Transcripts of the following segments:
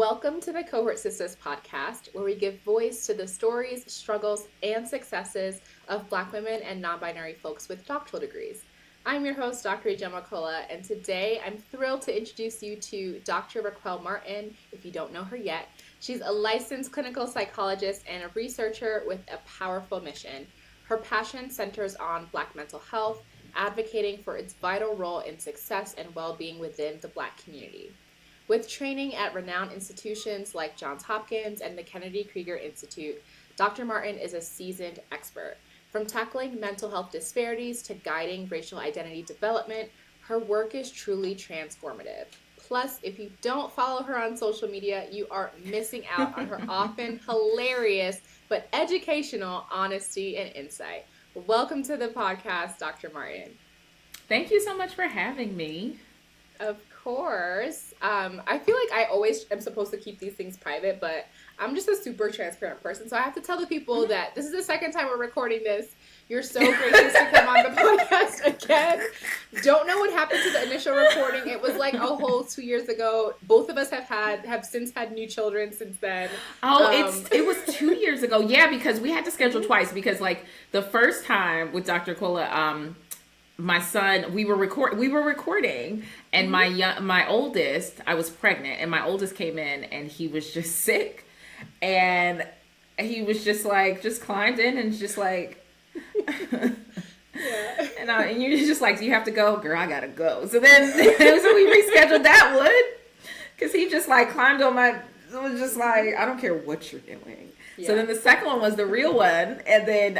Welcome to the Cohort Sistas podcast, where we give voice to the stories, struggles, and successes of Black women and non-binary folks with doctoral degrees. I'm your host, Dr. Ejema, and today I'm thrilled to introduce you to Dr. Raquel Martin, if you don't know her yet. She's a licensed clinical psychologist and a researcher with a powerful mission. Her passion centers on Black mental health, advocating for its vital role in success and well-being within the Black community. With training at renowned institutions like Johns Hopkins and the Kennedy Krieger Institute, Dr. Martin is a seasoned expert. From tackling mental health disparities to guiding racial identity development, her work is truly transformative. Plus, if you don't follow her on social media, you are missing out on her often hilarious but educational honesty and insight. Welcome to the podcast, Dr. Martin. Thank you so much for having me. Of course. I feel like I always am supposed to keep these things private, but I'm just a super transparent person. So I have to tell the people that this is the second time we're recording this. You're so gracious to come on the podcast again. Don't know what happened to the initial recording. It was like a whole 2 years ago. Both of us have since had new children since then. It was 2 years ago. Yeah, because we had to schedule twice because like the first time with Dr. Cola, my son, we were recording, and my oldest, I was pregnant, and my oldest came in, and he was just sick, and he was just climbed in and just like, yeah. And you're just like, do you have to go? Girl, I gotta go. So then, so we rescheduled that one, because he just like climbed on my, it was just like, I don't care what you're doing. Yeah. So then the second one was the real one. And then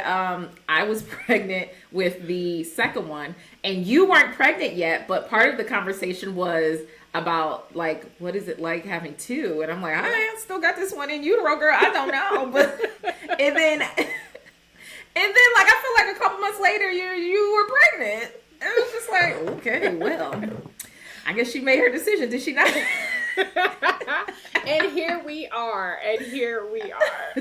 I was pregnant with the second one. And you weren't pregnant yet. But part of the conversation was about, like, what is it like having two? And I'm like, I still got this one in utero, girl. I don't know. But and then like, I feel like a couple months later, you were pregnant. And it was just like, okay, well, I guess she made her decision. Did she not? And here we are.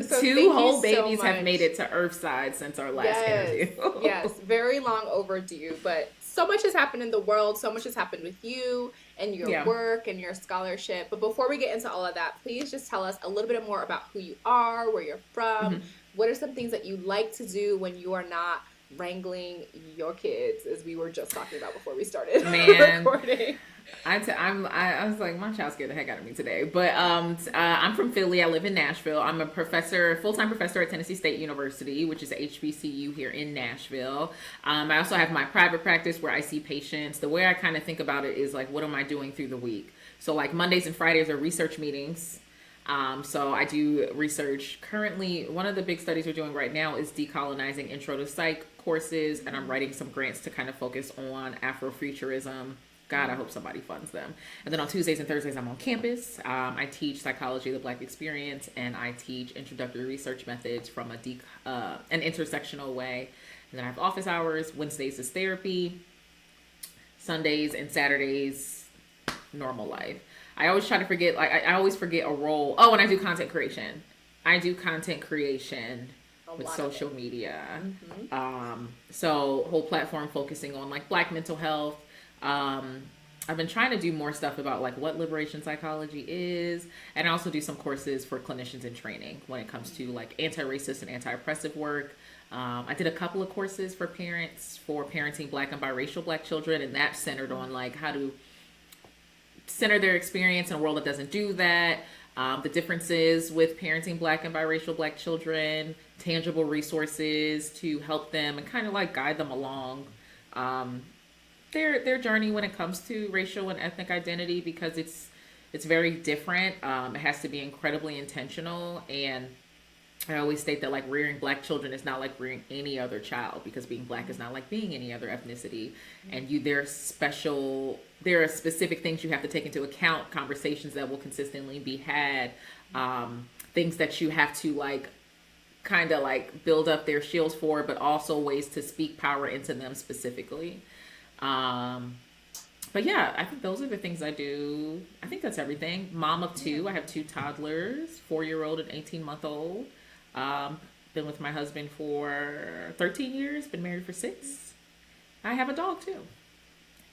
So two whole babies have made it to Earthside since our last interview. Yes, very long overdue. But so much has happened in the world. So much has happened with you and your work and your scholarship. But before we get into all of that, please just tell us a little bit more about who you are, where you're from. Mm-hmm. What are some things that you like to do when you are not wrangling your kids, as we were just talking about before we started recording? I was like, my child scared the heck out of me today. But I'm from Philly. I live in Nashville. I'm a full-time professor at Tennessee State University, which is a HBCU here in Nashville. I also have my private practice where I see patients. The way I kind of think about it is like, what am I doing through the week? So like Mondays and Fridays are research meetings. So I do research. Currently, one of the big studies we're doing right now is decolonizing intro to psych courses, and I'm writing some grants to kind of focus on Afrofuturism. God, I hope somebody funds them. And then on Tuesdays and Thursdays, I'm on campus. I teach psychology of the Black experience, and I teach introductory research methods from an intersectional way. And then I have office hours. Wednesdays is therapy. Sundays and Saturdays, normal life. I always try to forget, like, I always forget a role. Oh, and I do content creation. With social media. Mm-hmm. So whole platform focusing on like Black mental health. I've been trying to do more stuff about like what liberation psychology is, and I also do some courses for clinicians in training when it comes to like anti-racist and anti-oppressive work. I did a couple of courses for parents for parenting Black and biracial Black children, and that's centered on like how to center their experience in a world that doesn't do that, the differences with parenting Black and biracial Black children, tangible resources to help them and kind of like guide them along their journey when it comes to racial and ethnic identity, because it's very different. It has to be incredibly intentional, and I always state that like rearing Black children is not like rearing any other child, because being Black is not like being any other ethnicity, and there are specific things you have to take into account, conversations that will consistently be had, things that you have to like kind of like build up their shields for, but also ways to speak power into them specifically. But yeah, I think those are the things I do. I think that's everything. Mom of two. I have two toddlers, 4-year-old and 18-month-old. Been with my husband for 13 years, been married for 6. I have a dog too.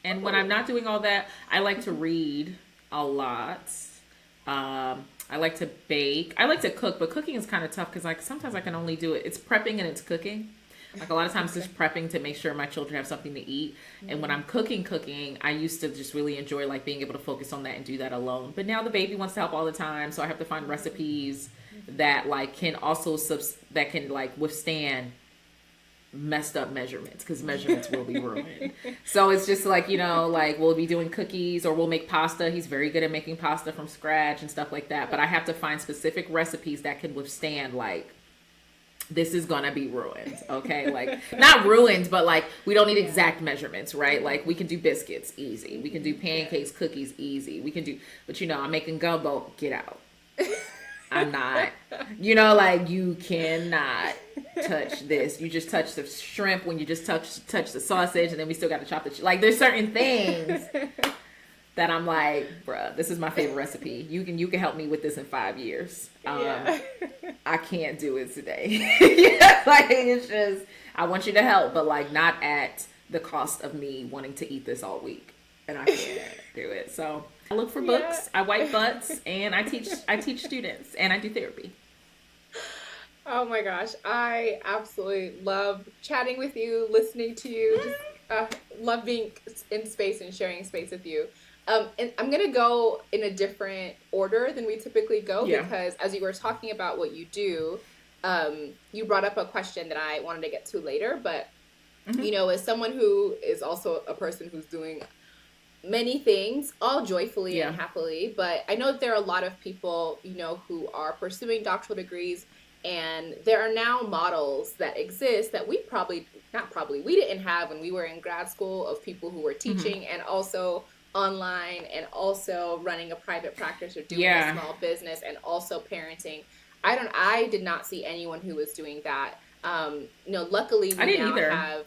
And when I'm not doing all that, I like to read a lot. I like to bake. I like to cook, but cooking is kind of tough because like sometimes I can only do it. It's prepping and it's cooking. Like a lot of times Okay. just prepping to make sure my children have something to eat. And when Mm-hmm. I'm cooking, I used to just really enjoy like being able to focus on that and do that alone. But now the baby wants to help all the time, so I have to find recipes that like can also that can like withstand messed up measurements because measurements will be ruined. So it's just like, like we'll be doing cookies or we'll make pasta. He's very good at making pasta from scratch and stuff like that. But I have to find specific recipes that can withstand like this is gonna be ruined, okay? Like not ruined, but like we don't need exact measurements, right? Like we can do biscuits easy, we can do pancakes, cookies easy, we can do, but I'm making gumbo. Get out. I'm not, like you cannot touch this. You just touch the shrimp when you just touch the sausage, and then we still got to chop the like. There's certain things that I'm like, bruh, this is my favorite recipe. You can help me with this in 5 years. Yeah. I can't do it today. Yeah, like it's just I want you to help, but like not at the cost of me wanting to eat this all week, and I can't do it. So I look for books, I wipe butts, and I teach students, and I do therapy. Oh my gosh, I absolutely love chatting with you, listening to you. Just love being in space and sharing space with you. And I'm gonna go in a different order than we typically go Yeah. because as you were talking about what you do, you brought up a question that I wanted to get to later. But as someone who is also a person who's doing many things, all joyfully and Yeah. happily. But I know that there are a lot of people, who are pursuing doctoral degrees, and there are now models that exist that we probably, not probably, we didn't have when we were in grad school of people who were teaching and also online and also running a private practice or doing a Yeah. small business and also parenting. I did not see anyone who was doing that. Luckily I we didn't now either. have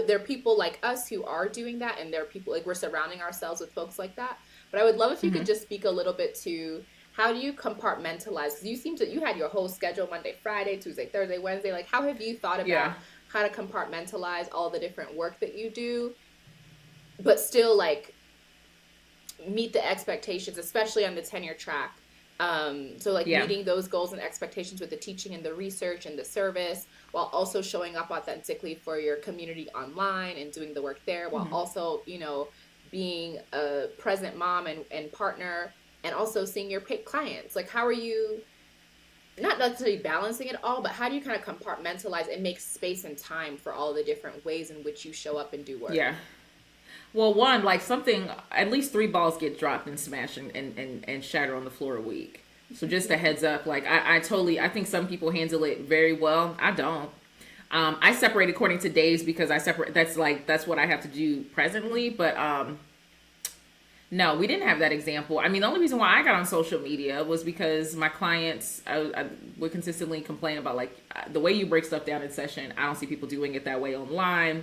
there are people like us who are doing that, and there are people like we're surrounding ourselves with folks like that. But I would love if you could just speak a little bit to how do you compartmentalize? Because you had your whole schedule Monday, Friday, Tuesday, Thursday, Wednesday. Like, how have you thought about Yeah. how to compartmentalize all the different work that you do, but still like meet the expectations, especially on the tenure track? So like Yeah. meeting those goals and expectations with the teaching and the research and the service, while also showing up authentically for your community online and doing the work there, while also, being a present mom and partner, and also seeing your paid clients. Like, how are you not necessarily balancing it all, but how do you kind of compartmentalize and make space and time for all the different ways in which you show up and do work? Yeah. Well, one, like something, at least 3 balls get dropped and smashed and shatter on the floor a week. So just a heads up, like I think some people handle it very well. I don't. I separate according to days because that's what I have to do presently. But no, we didn't have that example. I mean, the only reason why I got on social media was because my clients I would consistently complain about like the way you break stuff down in session. I don't see people doing it that way online,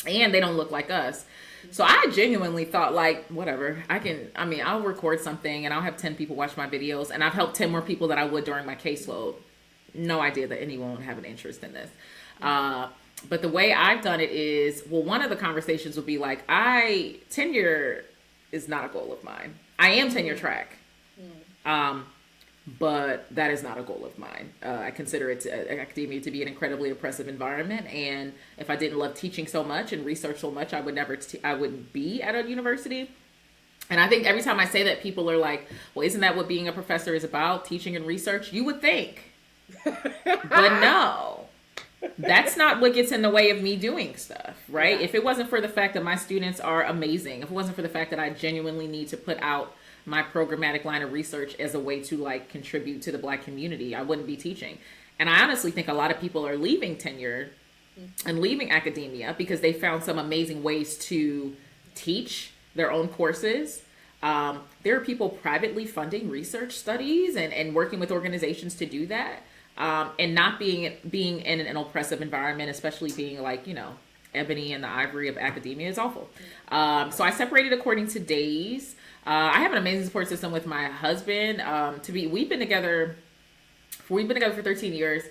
and they don't look like us. So I genuinely thought like, whatever, I'll record something and I'll have 10 people watch my videos, and I've helped 10 more people than I would during my caseload. No idea that anyone would have an interest in this. But the way I've done it is, well, one of the conversations will be like, tenure is not a goal of mine. I am tenure track. But that is not a goal of mine. I consider academia to be an incredibly oppressive environment, and if I didn't love teaching so much and research so much, I wouldn't be at a university. And I think every time I say that, people are like, "Well, isn't that what being a professor is about? Teaching and research?" You would think, but no, that's not what gets in the way of me doing stuff, right? Yeah. If it wasn't for the fact that my students are amazing, if it wasn't for the fact that I genuinely need to put out my programmatic line of research as a way to like contribute to the Black community, I wouldn't be teaching. And I honestly think a lot of people are leaving tenure and leaving academia because they found some amazing ways to teach their own courses. There are people privately funding research studies and working with organizations to do that, and not being in an oppressive environment, especially being like, ebony and the ivory of academia is awful. So I separated according to days. I have an amazing support system with my husband. We've been together for 13 years.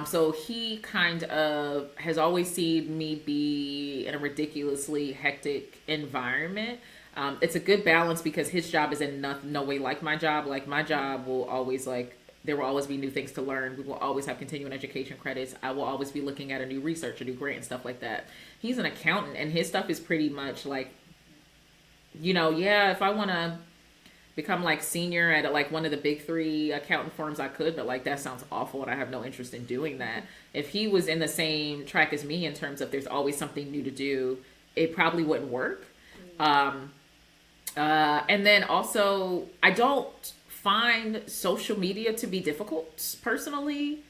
So he kind of has always seen me be in a ridiculously hectic environment. It's a good balance because his job is in no way like my job. Like my job will always there will always be new things to learn. We will always have continuing education credits. I will always be looking at a new research, a new grant, and stuff like that. He's an accountant, and his stuff is pretty much like, yeah, if I want to become like senior at like one of the big three accountant firms, I could, but like that sounds awful and I have no interest in doing that. If he was in the same track as me in terms of there's always something new to do, it probably wouldn't work. And then also, I don't find social media to be difficult personally.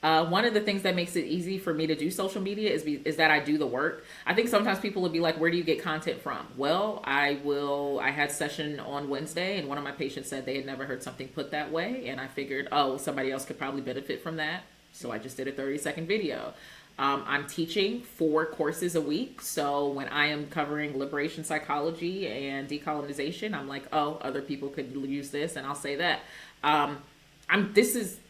One of the things that makes it easy for me to do social media is that I do the work. I think sometimes people will be like, where do you get content from? Well, I had session on Wednesday and one of my patients said they had never heard something put that way. And I figured, somebody else could probably benefit from that. So I just did a 30-second video. I'm teaching 4 courses a week. So when I am covering liberation psychology and decolonization, I'm like, other people could use this. And I'll say that.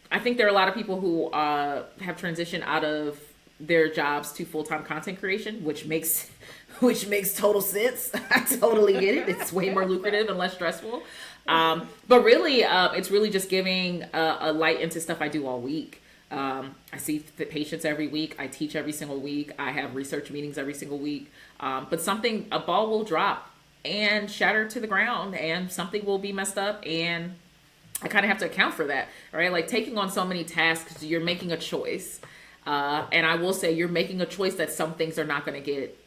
I think there are a lot of people who have transitioned out of their jobs to full-time content creation, which makes total sense. I totally get it. It's way more lucrative and less stressful. But really, it's really just giving a light into stuff I do all week. I see the patients every week. I teach every single week. I have research meetings every single week. But a ball will drop and shatter to the ground and something will be messed up, and I kind of have to account for that, right? Like taking on so many tasks, you're making a choice. And I will say you're making a choice that some things are not going to get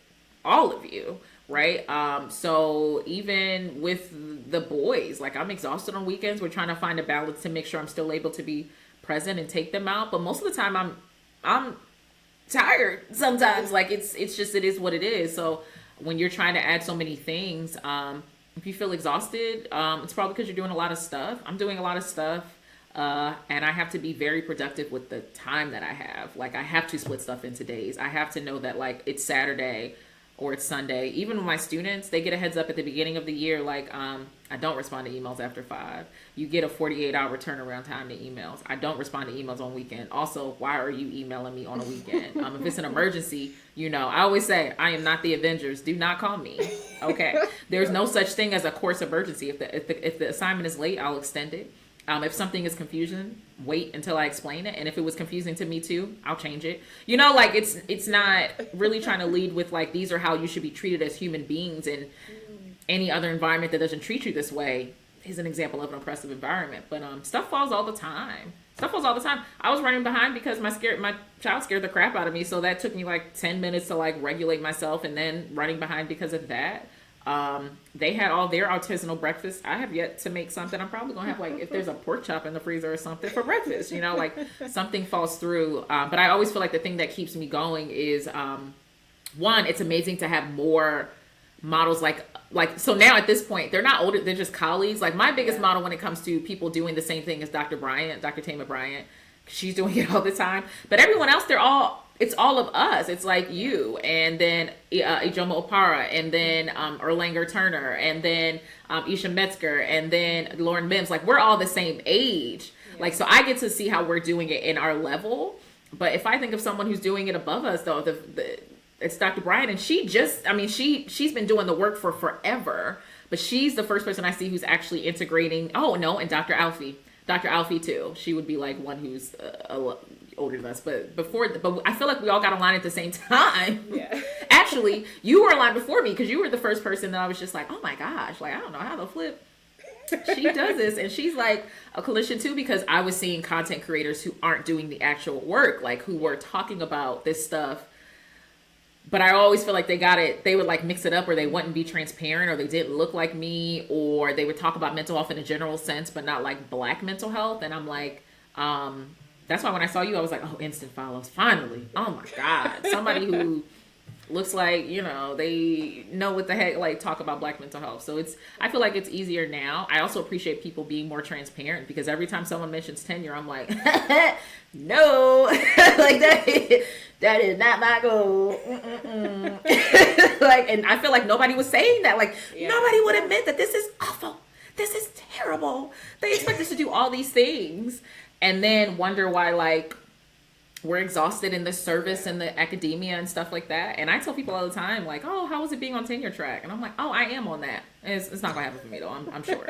all of you, right? So even with the boys, like I'm exhausted on weekends. We're trying to find a balance to make sure I'm still able to be present and take them out. But most of the time I'm tired sometimes. Like it is what it is. So when you're trying to add so many things, if you feel exhausted, it's probably because you're doing a lot of stuff. I'm doing a lot of stuff, and I have to be very productive with the time that I have. Like, I have to split stuff into days. I have to know that, like, it's Saturday or it's Sunday. Even with my students, they get a heads up at the beginning of the year, like, I don't respond to emails after 5. You get a 48-hour turnaround time to emails. I don't respond to emails on weekend. Also, why are you emailing me on a weekend? If it's an emergency, I always say, I am not the Avengers. Do not call me. Okay. There's no such thing as a course emergency. If the assignment is late, I'll extend it. If something is confusing, wait until I explain it. And if it was confusing to me too, I'll change it. Like it's not really trying to lead with like, these are how you should be treated as human beings, and any other environment that doesn't treat you this way is an example of an oppressive environment. But stuff falls all the time. I was running behind because my child scared the crap out of me. So that took me like 10 minutes to like regulate myself, and then running behind because of that. They had all their artisanal breakfast. I have yet to make something. I'm probably gonna have like, if there's a pork chop in the freezer or something for breakfast, like something falls through. But I always feel like the thing that keeps me going is, one, it's amazing to have more models like, so now at this point, they're not older, they're just colleagues. Like my biggest model when it comes to people doing the same thing is Dr. Tama Bryant. She's doing it all the time. But everyone else, it's all of us. It's like you, and then Ijoma Opara, and then Erlanger Turner, and then Isha Metzger, and then Lauren Mims. Like we're all the same age. Yeah. Like, so I get to see how we're doing it in our level. But if I think of someone who's doing it above us, though, it's Dr. Bryant, and she's been doing the work for forever. But she's the first person I see who's actually integrating. Oh no, and Dr. Alfie too. She would be like one who's older than us, but I feel like we all got aligned at the same time. Yeah. Actually, you were aligned before me because you were the first person that I was just like, oh my gosh, like I don't know how to flip. She does this, and she's like a collision too, because I was seeing content creators who aren't doing the actual work, like who were talking about this stuff. But I always feel like they would like mix it up, or they wouldn't be transparent, or they didn't look like me, or they would talk about mental health in a general sense, but not like Black mental health. And I'm like, that's why when I saw you, I was like, oh, instant follows. Finally. Oh my God. Somebody who looks like, they know what the heck, like talk about Black mental health. So I feel like it's easier now. I also appreciate people being more transparent, because every time someone mentions tenure, I'm like, no, like that is not my goal. Like, and I feel like nobody was saying that. Like nobody would admit that this is awful. This is terrible. They expect us to do all these things, and then wonder why, like, we're exhausted in the service and the academia and stuff like that. And I tell people all the time, like, oh, how was it being on tenure track? And I'm like, oh, I am on that. It's not gonna happen for me though. I'm sure.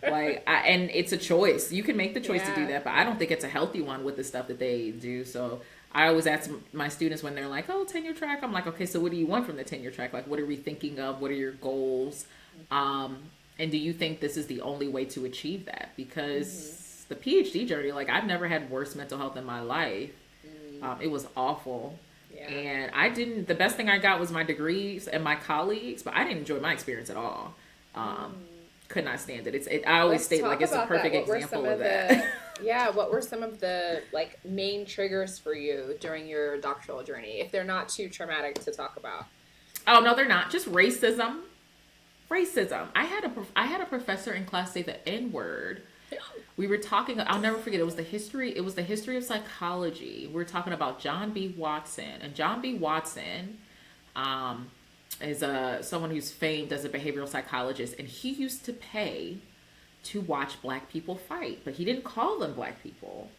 And it's a choice. You can make the choice to do that, but I don't think it's a healthy one with the stuff that they do. So I always ask my students when they're like, oh, tenure track. I'm like, okay, so what do you want from the tenure track? Like, what are we thinking of? What are your goals? And do you think this is the only way to achieve that? Because the PhD journey, like, I've never had worse mental health in my life. It was awful. Yeah. And the best thing I got was my degrees and my colleagues, but I didn't enjoy my experience at all. Could not stand it. I always state like it's a perfect example of that. Yeah. What were some of the like main triggers for you during your doctoral journey, if they're not too traumatic to talk about? Oh, no, they're not. Just racism. I had a professor in class say the N-word. We were talking, I'll never forget, it was the history of psychology. We were talking about John B. Watson. And John B. Watson is someone who's famed as a behavioral psychologist. And he used to pay to watch black people fight. But he didn't call them black people.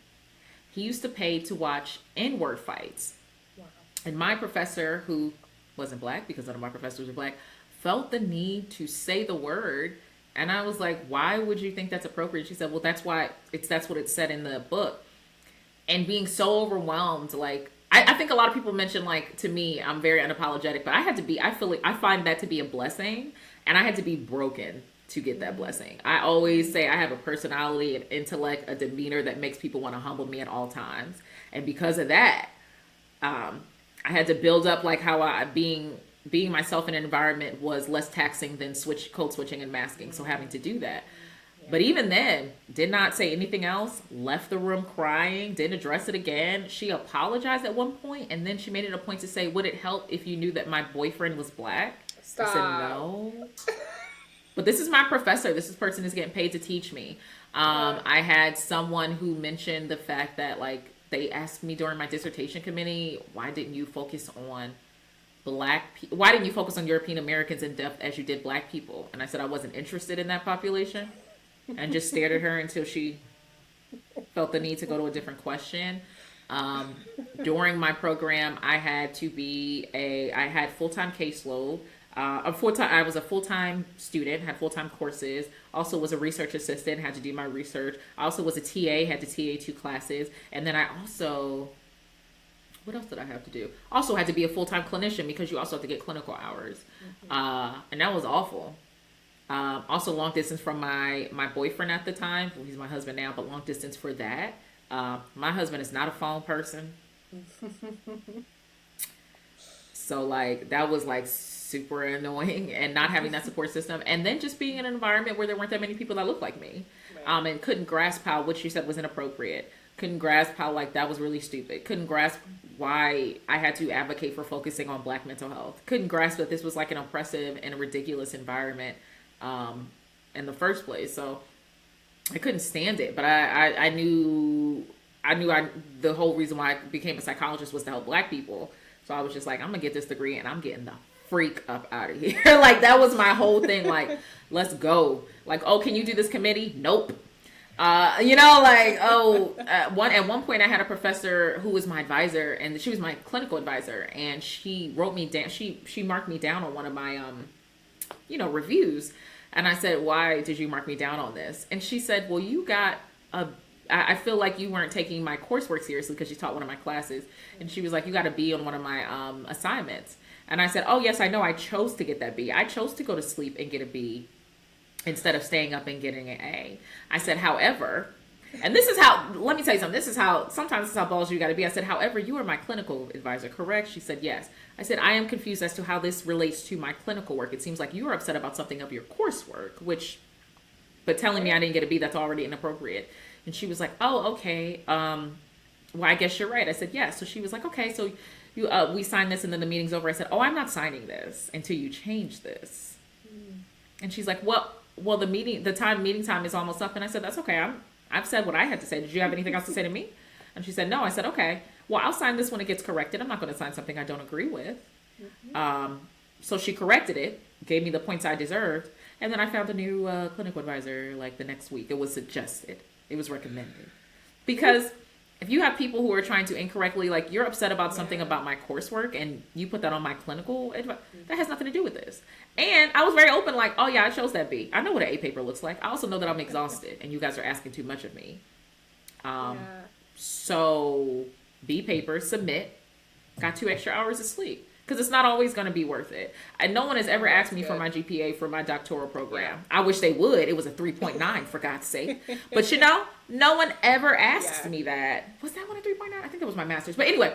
He used to pay to watch N-word fights. Wow. And my professor, who wasn't black, because none of my professors were black, felt the need to say the word. And I was like, why would you think that's appropriate? She said, well, that's what it said in the book. And being so overwhelmed, like, I think a lot of people mention, like, to me, I'm very unapologetic, but I find that to be a blessing. And I had to be broken to get that blessing. I always say I have a personality, an intellect, a demeanor that makes people want to humble me at all times. And because of that, I had to build up, like, how being myself in an environment was less taxing than code switching and masking. So having to do that. Yeah. But even then, did not say anything else, left the room crying, didn't address it again. She apologized at one point, and then she made it a point to say, would it help if you knew that my boyfriend was black? Stop. I said, no. But this is my professor. This person is getting paid to teach me. I had someone who mentioned the fact that, like, they asked me during my dissertation committee, why didn't you focus on why didn't you focus on European Americans in depth as you did black people? And I said I wasn't interested in that population, and just stared at her until she felt the need to go to a different question. During my program, I had full-time caseload. I was a full-time student, had full-time courses, also was a research assistant, had to do my research. I also was a TA, had to TA 2 classes. And then what else did I have to do? Also had to be a full-time clinician because you also have to get clinical hours. And that was awful. Also long distance from my boyfriend at the time. Well, he's my husband now, but long distance for that. My husband is not a phone person. So like that was like super annoying, and not having that support system. And then just being in an environment where there weren't that many people that looked like me. Right. And couldn't grasp how what you said was inappropriate. Couldn't grasp how like that was really stupid. Couldn't grasp why I had to advocate for focusing on black mental health. Couldn't grasp that this was like an oppressive and a ridiculous environment in the first place. So I couldn't stand it. But I knew the whole reason why I became a psychologist was to help black people. So I was just like, I'm gonna get this degree and I'm getting the freak up out of here. Like that was my whole thing. Like, let's go. Like, oh, can you do this committee? Nope. At one point I had a professor who was my advisor, and she was my clinical advisor, and she wrote me down. She marked me down on one of my, reviews. And I said, why did you mark me down on this? And she said, well, I feel like you weren't taking my coursework seriously, because she taught one of my classes. And she was like, you got a B on one of my assignments. And I said, oh yes, I know. I chose to get that B. I chose to go to sleep and get a B instead of staying up and getting an A. I said, however, and this is how, let me tell you something. Sometimes this is how balls you got to be. I said, however, you are my clinical advisor, correct? She said, yes. I said, I am confused as to how this relates to my clinical work. It seems like you are upset about something of your coursework, but telling me I didn't get a B, that's already inappropriate. And she was like, oh, okay. Well, I guess you're right. I said, yes. So she was like, okay, so we signed this and then the meeting's over. I said, oh, I'm not signing this until you change this. And she's like, well, the meeting time is almost up. And I said, that's okay. I've said what I had to say. Did you have anything else to say to me? And she said, no. I said, okay, well, I'll sign this when it gets corrected. I'm not going to sign something I don't agree with. So she corrected it, gave me the points I deserved. And then I found a new clinical advisor like the next week. It was suggested. It was recommended. Because if you have people who are trying to incorrectly, like you're upset about something Yeah. about my coursework and you put that on my clinical advice, that has nothing to do with this. And I was very open, like, oh yeah, I chose that B. I know what an A paper looks like. I also know that I'm exhausted and you guys are asking too much of me. Yeah. So B paper, submit, got 2 extra hours of sleep. Because it's not always going to be worth it. And no one has ever asked me for my GPA for my doctoral program. Yeah. I wish they would. It was a 3.9 for God's sake. But you know, no one ever asks me that. Was that one a 3.9? I think that was my master's. But anyway,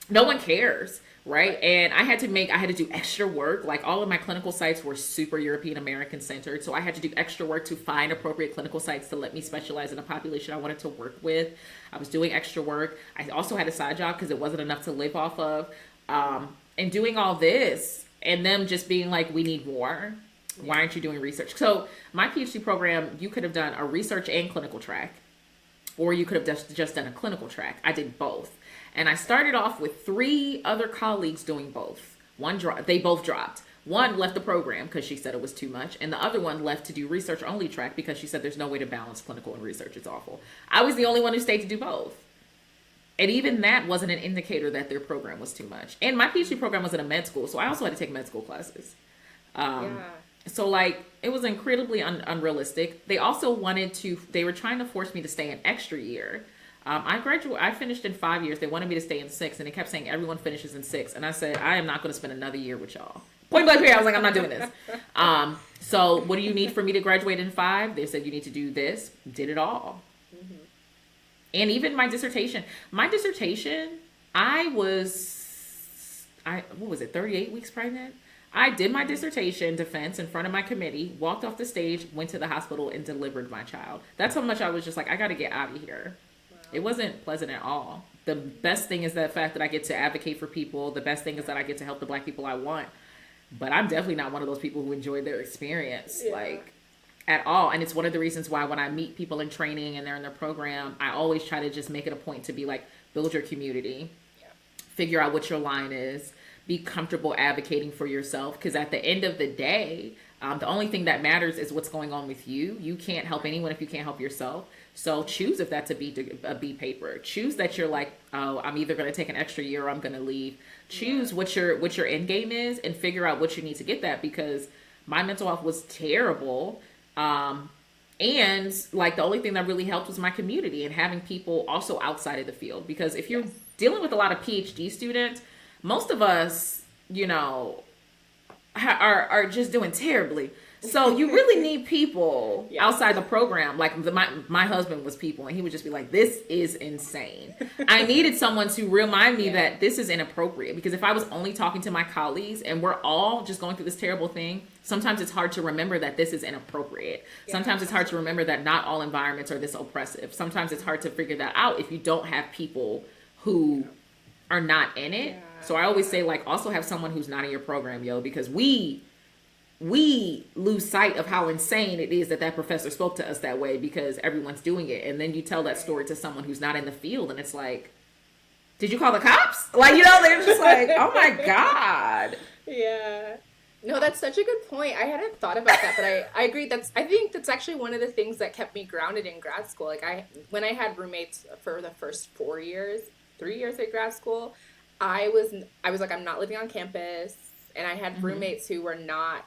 no one cares, right? And I had to do extra work. Like all of my clinical sites were super European American centered. So I had to do extra work to find appropriate clinical sites to let me specialize in a population I wanted to work with. I was doing extra work. I also had a side job because it wasn't enough to live off of. And doing all this and them just being like, we need more. Why aren't you doing research? So my PhD program, you could have done a research and clinical track, or you could have just done a clinical track. I did both. And I started off with 3 other colleagues doing both. They both dropped. One left the program because she said it was too much. And the other one left to do research only track because she said there's no way to balance clinical and research. It's awful. I was the only one who stayed to do both. And even that wasn't an indicator that their program was too much. And my PhD program was in a med school, so I also had to take med school classes. So like it was incredibly unrealistic. They also they were trying to force me to stay an extra year. I finished in 5 years. They wanted me to stay in 6, and they kept saying everyone finishes in 6. And I said, I am not going to spend another year with y'all. Point blank period. I was like, I'm not doing this. So what do you need for me to graduate in 5? They said you need to do this. Did it all. And even my dissertation, what was it, 38 weeks pregnant? I did my dissertation defense in front of my committee, walked off the stage, went to the hospital, and delivered my child. That's how much I was just like, I got to get out of here. Wow. It wasn't pleasant at all. The best thing is the fact that I get to advocate for people. The best thing is that I get to help the Black people I want. But I'm definitely not one of those people who enjoyed their experience. Like, at all. And it's one of the reasons why when I meet people in training and they're in their program, I always try to just make it a point to be like, build your community, figure out what your line is, be comfortable advocating for yourself. Because at the end of the day, the only thing that matters is what's going on with you. You can't help anyone if you can't help yourself. So choose if that's a B paper. Choose that you're like, oh, I'm either going to take an extra year or I'm going to leave. Choose what your end game is and figure out what you need to get that, because my mental health was terrible. And like the only thing that really helped was my community and having people also outside of the field. Because if you're dealing with a lot of PhD students, most of us, you know, are just doing terribly. So you really need people outside the program. Like my husband was people, and he would just be like, this is insane. I needed someone to remind me that this is inappropriate, because if I was only talking to my colleagues and we're all just going through this terrible thing, sometimes it's hard to remember that this is inappropriate. Sometimes it's hard to remember that not all environments are this oppressive. Sometimes it's hard to figure that out if you don't have people who are not in it. So I always say, like, also have someone who's not in your program, because we lose sight of how insane it is that professor spoke to us that way because everyone's doing it. And then you tell that story to someone who's not in the field, and it's like, did you call the cops? Like, you know, they're just like, oh my God. Yeah. No, that's such a good point. I hadn't thought about that, but I agree. I think that's actually one of the things that kept me grounded in grad school. Like when I had roommates for the first 3 years at grad school, I was like, I'm not living on campus. And I had roommates who were not,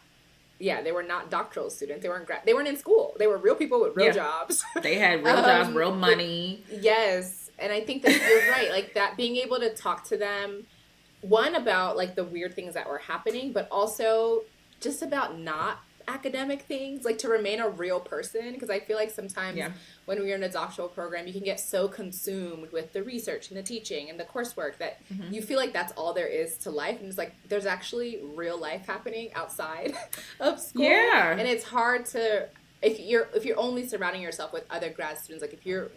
they were not doctoral students. They weren't in school. They were real people with real jobs. They had real jobs, real money. Yes. And I think that you're right. Like that, being able to talk to them, one, about like the weird things that were happening, but also just about not academic things, like to remain a real person. Because I feel like sometimes when we're in a doctoral program, you can get so consumed with the research and the teaching and the coursework that you feel like that's all there is to life. And it's like, there's actually real life happening outside of school. Yeah. And it's hard to, if you're only surrounding yourself with other grad students, like if you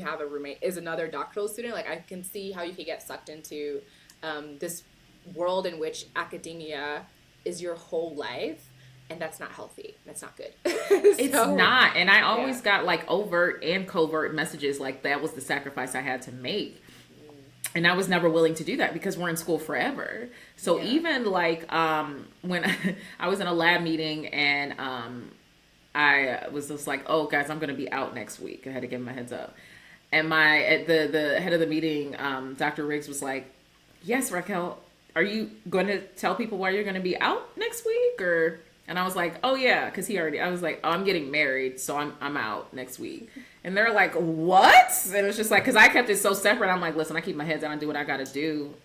have a roommate, is another doctoral student, like I can see how you could get sucked into this world in which academia is your whole life. And that's not healthy. That's not good. It's not. And I always got like overt and covert messages like that was the sacrifice I had to make. And I was never willing to do that because we're in school forever. So even like when I was in a lab meeting and I was just like, oh, guys, I'm going to be out next week. I had to give them a heads up. And the head of the meeting, Dr. Riggs was like, "Yes, Raquel, are you going to tell people why you're going to be out next week?" Or and I was like, "Oh yeah," because I was like, "Oh, I'm getting married, so I'm out next week." And they're like, "What?" And it's just like, because I kept it so separate. I'm like, "Listen, I keep my head down. I do what I got to do.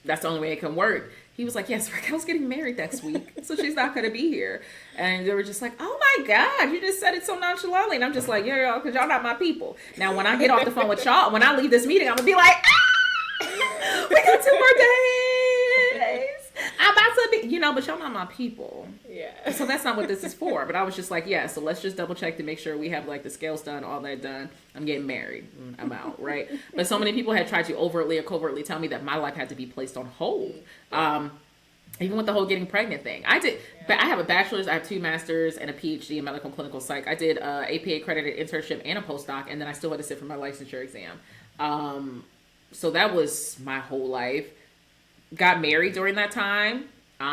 That's the only way it can work." He was like, "Yes, Raquel's getting married next week, so she's not going to be here." And they were just like, "Oh my God, you just said it so nonchalantly." And I'm just like, "Yeah, y'all, because y'all not my people." Now, when I get off the phone with y'all, when I leave this meeting, I'm going to be like, "Ah, we got 2 more days. I'm about to be, but y'all not my people." Yeah. So that's not what this is for. But I was just like, yeah, so let's just double check to make sure we have like the scales done, all that done. I'm getting married. I'm out, right? But so many people had tried to overtly or covertly tell me that my life had to be placed on hold. Even with the whole getting pregnant thing. I did, but I have a bachelor's, I have 2 masters and a PhD in medical and clinical psych. I did a APA accredited internship and a postdoc, and then I still had to sit for my licensure exam. So that was my whole life. Got married during that time.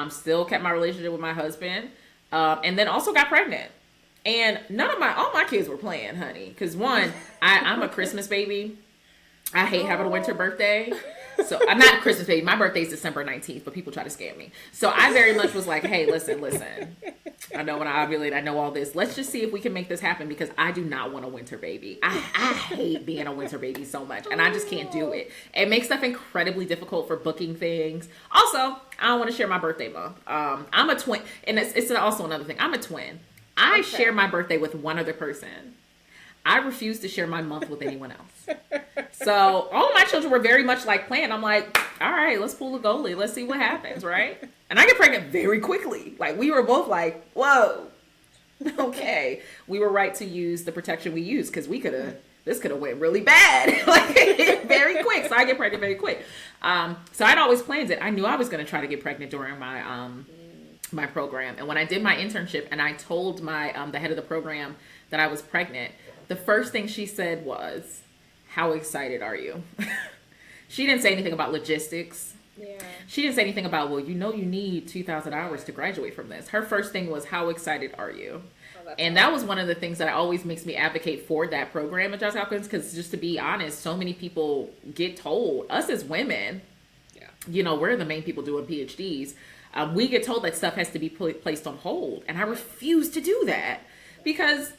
Still kept my relationship with my husband. And then also got pregnant. And all my kids were playing, honey. Because one, I'm a Christmas baby. I hate having a winter birthday. So I'm not a Christmas baby. My birthday is December 19th, but people try to scam me. So I very much was like, hey, listen. I know when I ovulate, I know all this. Let's just see if we can make this happen because I do not want a winter baby. I hate being a winter baby so much, and I just can't do it. It makes stuff incredibly difficult for booking things. Also, I don't want to share my birthday month. I'm a twin, and it's also another thing. I'm a twin. I share my birthday with one other person. I refuse to share my month with anyone else. So all of my children were very much like planned. I'm like, all right, let's pull a goalie. Let's see what happens, right? And I get pregnant very quickly. Like we were both like, whoa, okay. We were right to use the protection we used because this could have went really bad, like very quick. So I get pregnant very quick. So I'd always planned it. I knew I was going to try to get pregnant during my my program. And when I did my internship and I told my the head of the program that I was pregnant, the first thing she said was, "How excited are you?" She didn't say anything about logistics. Yeah. She didn't say anything about, well, you need 2,000 hours to graduate from this. Her first thing was, "How excited are you?" And that was one of the things that always makes me advocate for that program at Johns Hopkins, because just to be honest, so many people get told, us as women, we're the main people doing PhDs. We get told that stuff has to be placed on hold. And I refuse to do that because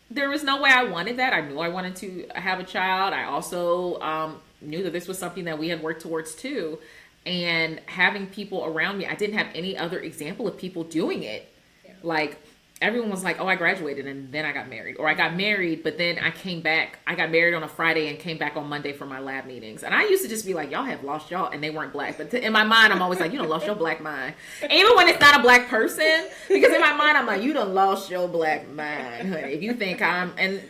there was no way I wanted that. I knew I wanted to have a child. I also knew that this was something that we had worked towards too. And having people around me, I didn't have any other example of people doing it. Yeah. Like everyone was like, "Oh, I graduated and then I got married," or "I got married, but then I came back. I got married on a Friday and came back on Monday for my lab meetings." And I used to just be like, "Y'all have lost y'all," and they weren't black. But in my mind, I'm always like, "You done lost your black mind," even when it's not a black person, because in my mind, I'm like, "You done lost your black mind, honey. If you think I'm," and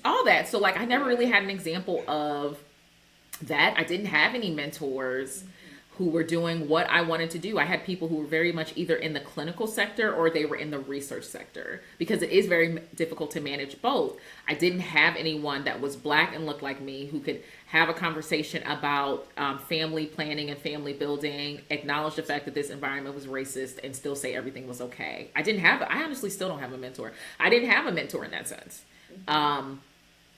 all that. So like, I never really had an example of that. I didn't have any mentors who were doing what I wanted to do. I had people who were very much either in the clinical sector or they were in the research sector, because it is very difficult to manage both. I didn't have anyone that was black and looked like me who could have a conversation about family planning and family building, acknowledge the fact that this environment was racist, and still say everything was okay. I honestly still don't have a mentor. I didn't have a mentor in that sense.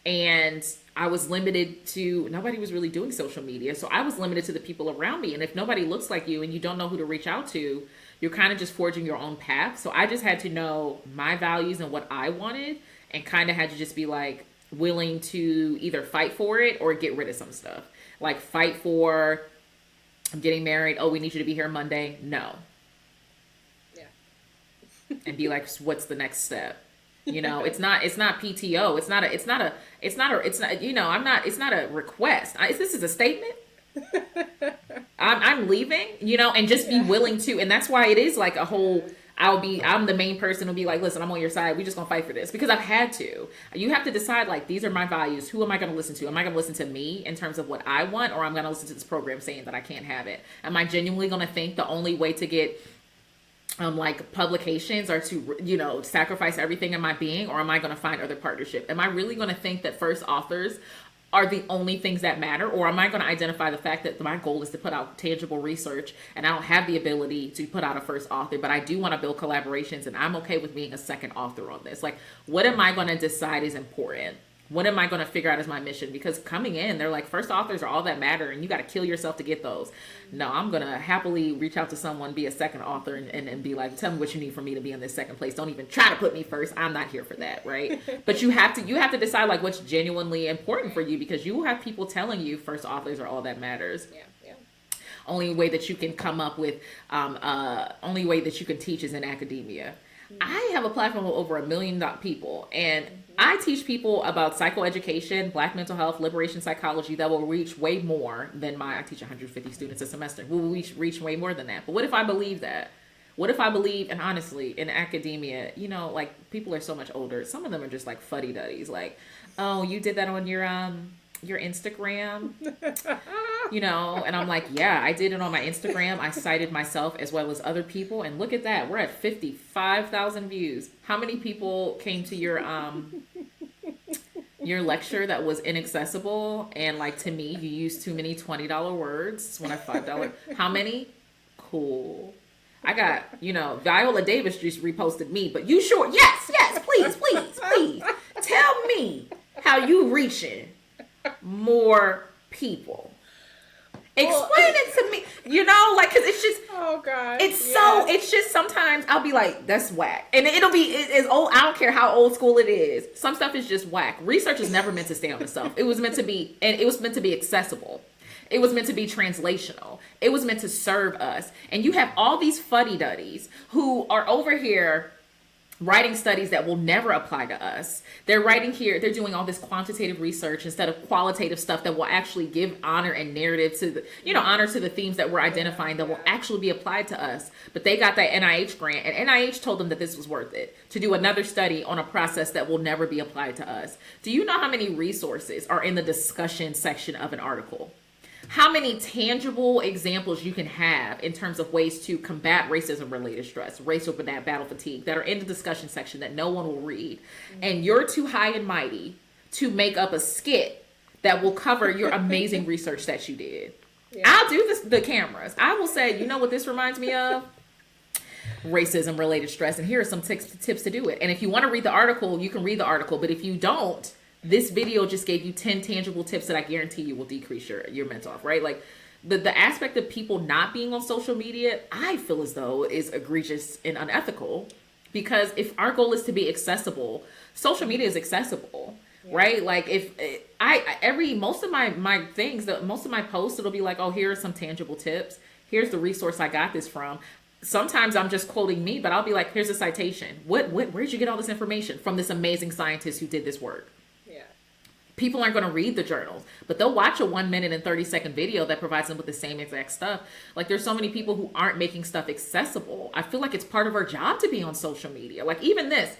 And I was limited to, nobody was really doing social media. So I was limited to the people around me. And if nobody looks like you and you don't know who to reach out to, you're kind of just forging your own path. So I just had to know my values and what I wanted, and kind of had to just be like willing to either fight for it or get rid of some stuff. Like fight for, I'm getting married. Oh, we need you to be here Monday. No. Yeah. And be like, what's the next step? It's not PTO. It's not a request. This is a statement. I'm leaving, and just be willing to. And that's why it is like a whole, I'm the main person who'll be like, listen, I'm on your side. We just gonna fight for this, because I've had to. You have to decide, like, these are my values. Who am I going to listen to? Am I going to listen to me in terms of what I want, or I'm going to listen to this program saying that I can't have it? Am I genuinely going to think the only way to get like publications are to, sacrifice everything in my being, or am I going to find other partnership? Am I really going to think that first authors are the only things that matter? Or am I going to identify the fact that my goal is to put out tangible research, and I don't have the ability to put out a first author, but I do want to build collaborations, and I'm okay with being a second author on this? Like, what am I going to decide is important? What am I going to figure out as my mission? Because coming in, they're like, first authors are all that matter, and you got to kill yourself to get those. No, I'm going to happily reach out to someone, be a second author, and be like, tell me what you need from me to be in this second place. Don't even try to put me first. I'm not here for that, right? But you have to decide like what's genuinely important for you, because you will have people telling you first authors are all that matters. Yeah. Only way that you can come up with, only way that you can teach is in academia. I have a platform of over 1 million people, and I teach people about psychoeducation, Black mental health, liberation psychology that will reach way more than I teach 150 students a semester. Will reach way more than that. But what if I believe that? What if I believe, and honestly, in academia, like people are so much older. Some of them are just like fuddy-duddies. Like, oh, you did that on your Instagram, and I'm like, yeah, I did it on my Instagram. I cited myself as well as other people, and look at that, we're at 55,000 views. How many people came to your lecture that was inaccessible, and like, to me, you used too many $20 words when I $5? How many? Cool. I got, Viola Davis just reposted me, but you sure? Yes, please tell me how you reaching more people. Explain it to me, because it's just, oh god, it's just, sometimes I'll be like, that's whack, and it's old. I don't care how old school it is. Some stuff is just whack. Research is never meant to stay on the shelf. It was meant to be, and it was meant to be accessible. It was meant to be translational. It was meant to serve us. And you have all these fuddy-duddies who are over here writing studies that will never apply to us. They're writing here, they're doing all this quantitative research instead of qualitative stuff that will actually give honor and narrative to the, honor to the themes that we're identifying that will actually be applied to us. But they got that NIH grant, and NIH told them that this was worth it, to do another study on a process that will never be applied to us. Do you know how many resources are in the discussion section of an article? How many tangible examples you can have in terms of ways to combat racism-related stress, racial battle fatigue, that are in the discussion section that no one will read. And you're too high and mighty to make up a skit that will cover your amazing research that you did. Yeah. I'll do the cameras. I will say, you know what this reminds me of? Racism-related stress. And here are some tips to do it. And if you want to read the article, you can read the article. But if you don't, this video just gave you 10 tangible tips that I guarantee you will decrease your mental health, right? Like the aspect of people not being on social media, I feel as though is egregious and unethical, because if our goal is to be accessible, social media is accessible, right? Like most of my things, most of my posts, it'll be like, oh, here are some tangible tips. Here's the resource I got this from. Sometimes I'm just quoting me, but I'll be like, here's a citation. Where'd you get all this information from? This amazing scientist who did this work. People aren't going to read the journals, but they'll watch a 1 minute and 30-second video that provides them with the same exact stuff. Like, there's so many people who aren't making stuff accessible. I feel like it's part of our job to be on social media. Like, even this,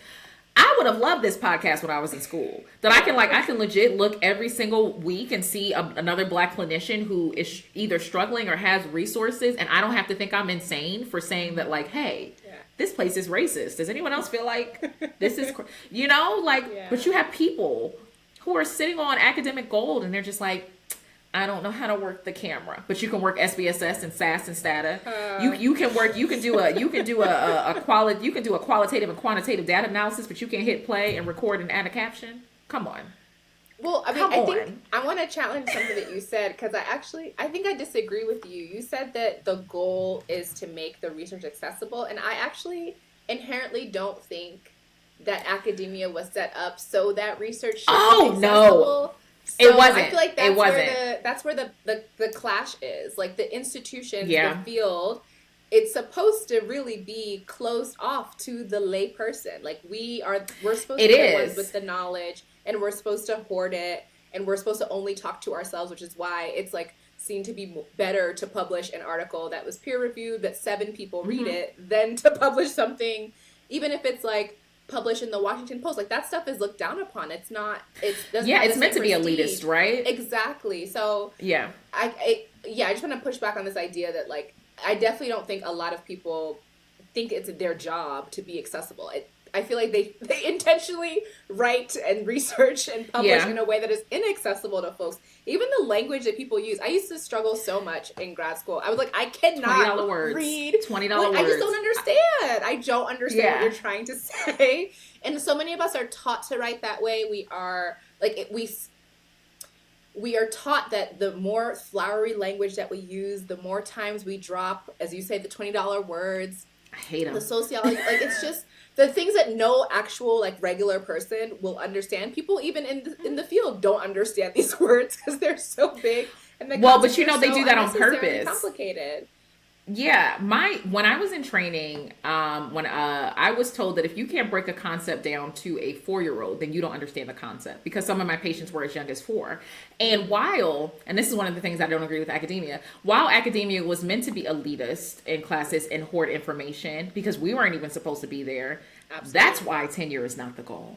I would have loved this podcast when I was in school, that I can legit look every single week and see another Black clinician who is either struggling or has resources. And I don't have to think I'm insane for saying that, like, hey, this place is racist. Does anyone else feel like this is, but you have people who are sitting on academic gold, and they're just like, I don't know how to work the camera, but you can work SPSS and SAS and STATA. You can do a qualitative and quantitative data analysis, but you can't hit play and record and add a caption. Come on. Well, I think I want to challenge something that you said, because I think I disagree with you. You said that the goal is to make the research accessible, and I actually inherently don't think that academia was set up so that research should be accessible. No. So it wasn't. I feel like that's where the clash is. Like, the institution, the field, it's supposed to really be closed off to the lay person. Like, we're supposed to be the ones with the knowledge, and we're supposed to hoard it, and we're supposed to only talk to ourselves, which is why it's like seen to be better to publish an article that was peer reviewed, that 7 people read it, than to publish something, even if it's like published in the Washington Post. Like, that stuff is looked down upon. It's not, it's meant to be elitist, right? Exactly. So I just want to push back on this idea that, like, I definitely don't think a lot of people think it's their job to be accessible. I feel like they intentionally write and research and publish in a way that is inaccessible to folks. Even the language that people use. I used to struggle so much in grad school. I was like, I cannot read $20 words. I just don't understand. I don't understand what you're trying to say. And so many of us are taught to write that way. We are, we are taught that the more flowery language that we use, the more times we drop, as you say, the $20 words, I hate the them. sociology, like it's just the things that no actual like regular person will understand. People even in the field don't understand these words because they're so big and the Well, but concepts you are know, they so do that on unnecessarily purpose. complicated. Yeah, when I was in training, when I was told that if you can't break a concept down to a 4-year-old, then you don't understand the concept, because some of my patients were as young as 4. And and this is one of the things I don't agree with academia, while academia was meant to be elitist in classes and hoard information because we weren't even supposed to be there, that's Absolutely. why tenure is not the goal.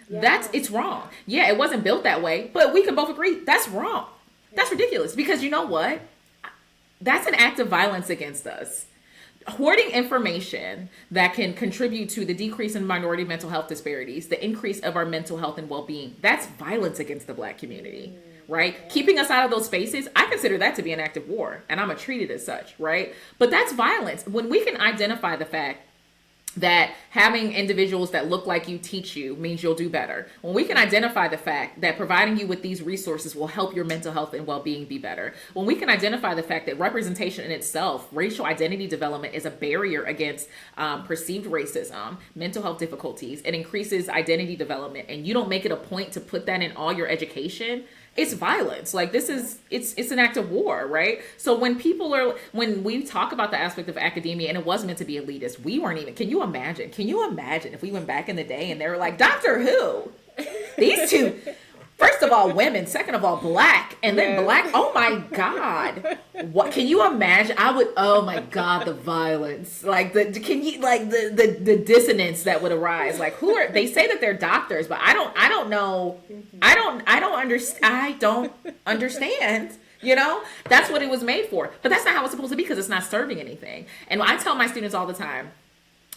Yeah. It's wrong. Yeah, it wasn't built that way, but we can both agree that's wrong. That's ridiculous, because you know what? That's an act of violence against us. Hoarding information that can contribute to the decrease in minority mental health disparities, the increase of our mental health and well-being, that's violence against the Black community, right? Yeah. Keeping us out of those spaces, I consider that to be an act of war, and I'm gonna treat it as such, right? But that's violence. When we can identify the fact that having individuals that look like you teach you means you'll do better. When we can identify the fact that providing you with these resources will help your mental health and well-being be better. When we can identify the fact that representation in itself, racial identity development, is a barrier against perceived racism, mental health difficulties, it increases identity development, and you don't make it a point to put that in all your education, it's violence. Like, this is it's an act of war, right? So when we talk about the aspect of academia, and it was meant to be elitist, we weren't even, can you imagine if we went back in the day and they were like, Doctor Who, these two, first of all, women, second of all, Black, and then Black, oh my God, what, can you imagine? Oh my God, the violence, like the dissonance that would arise. Like, they say that they're doctors, but I don't know, I don't understand. You know, that's what it was made for, but that's not how it's supposed to be, because it's not serving anything. And I tell my students all the time,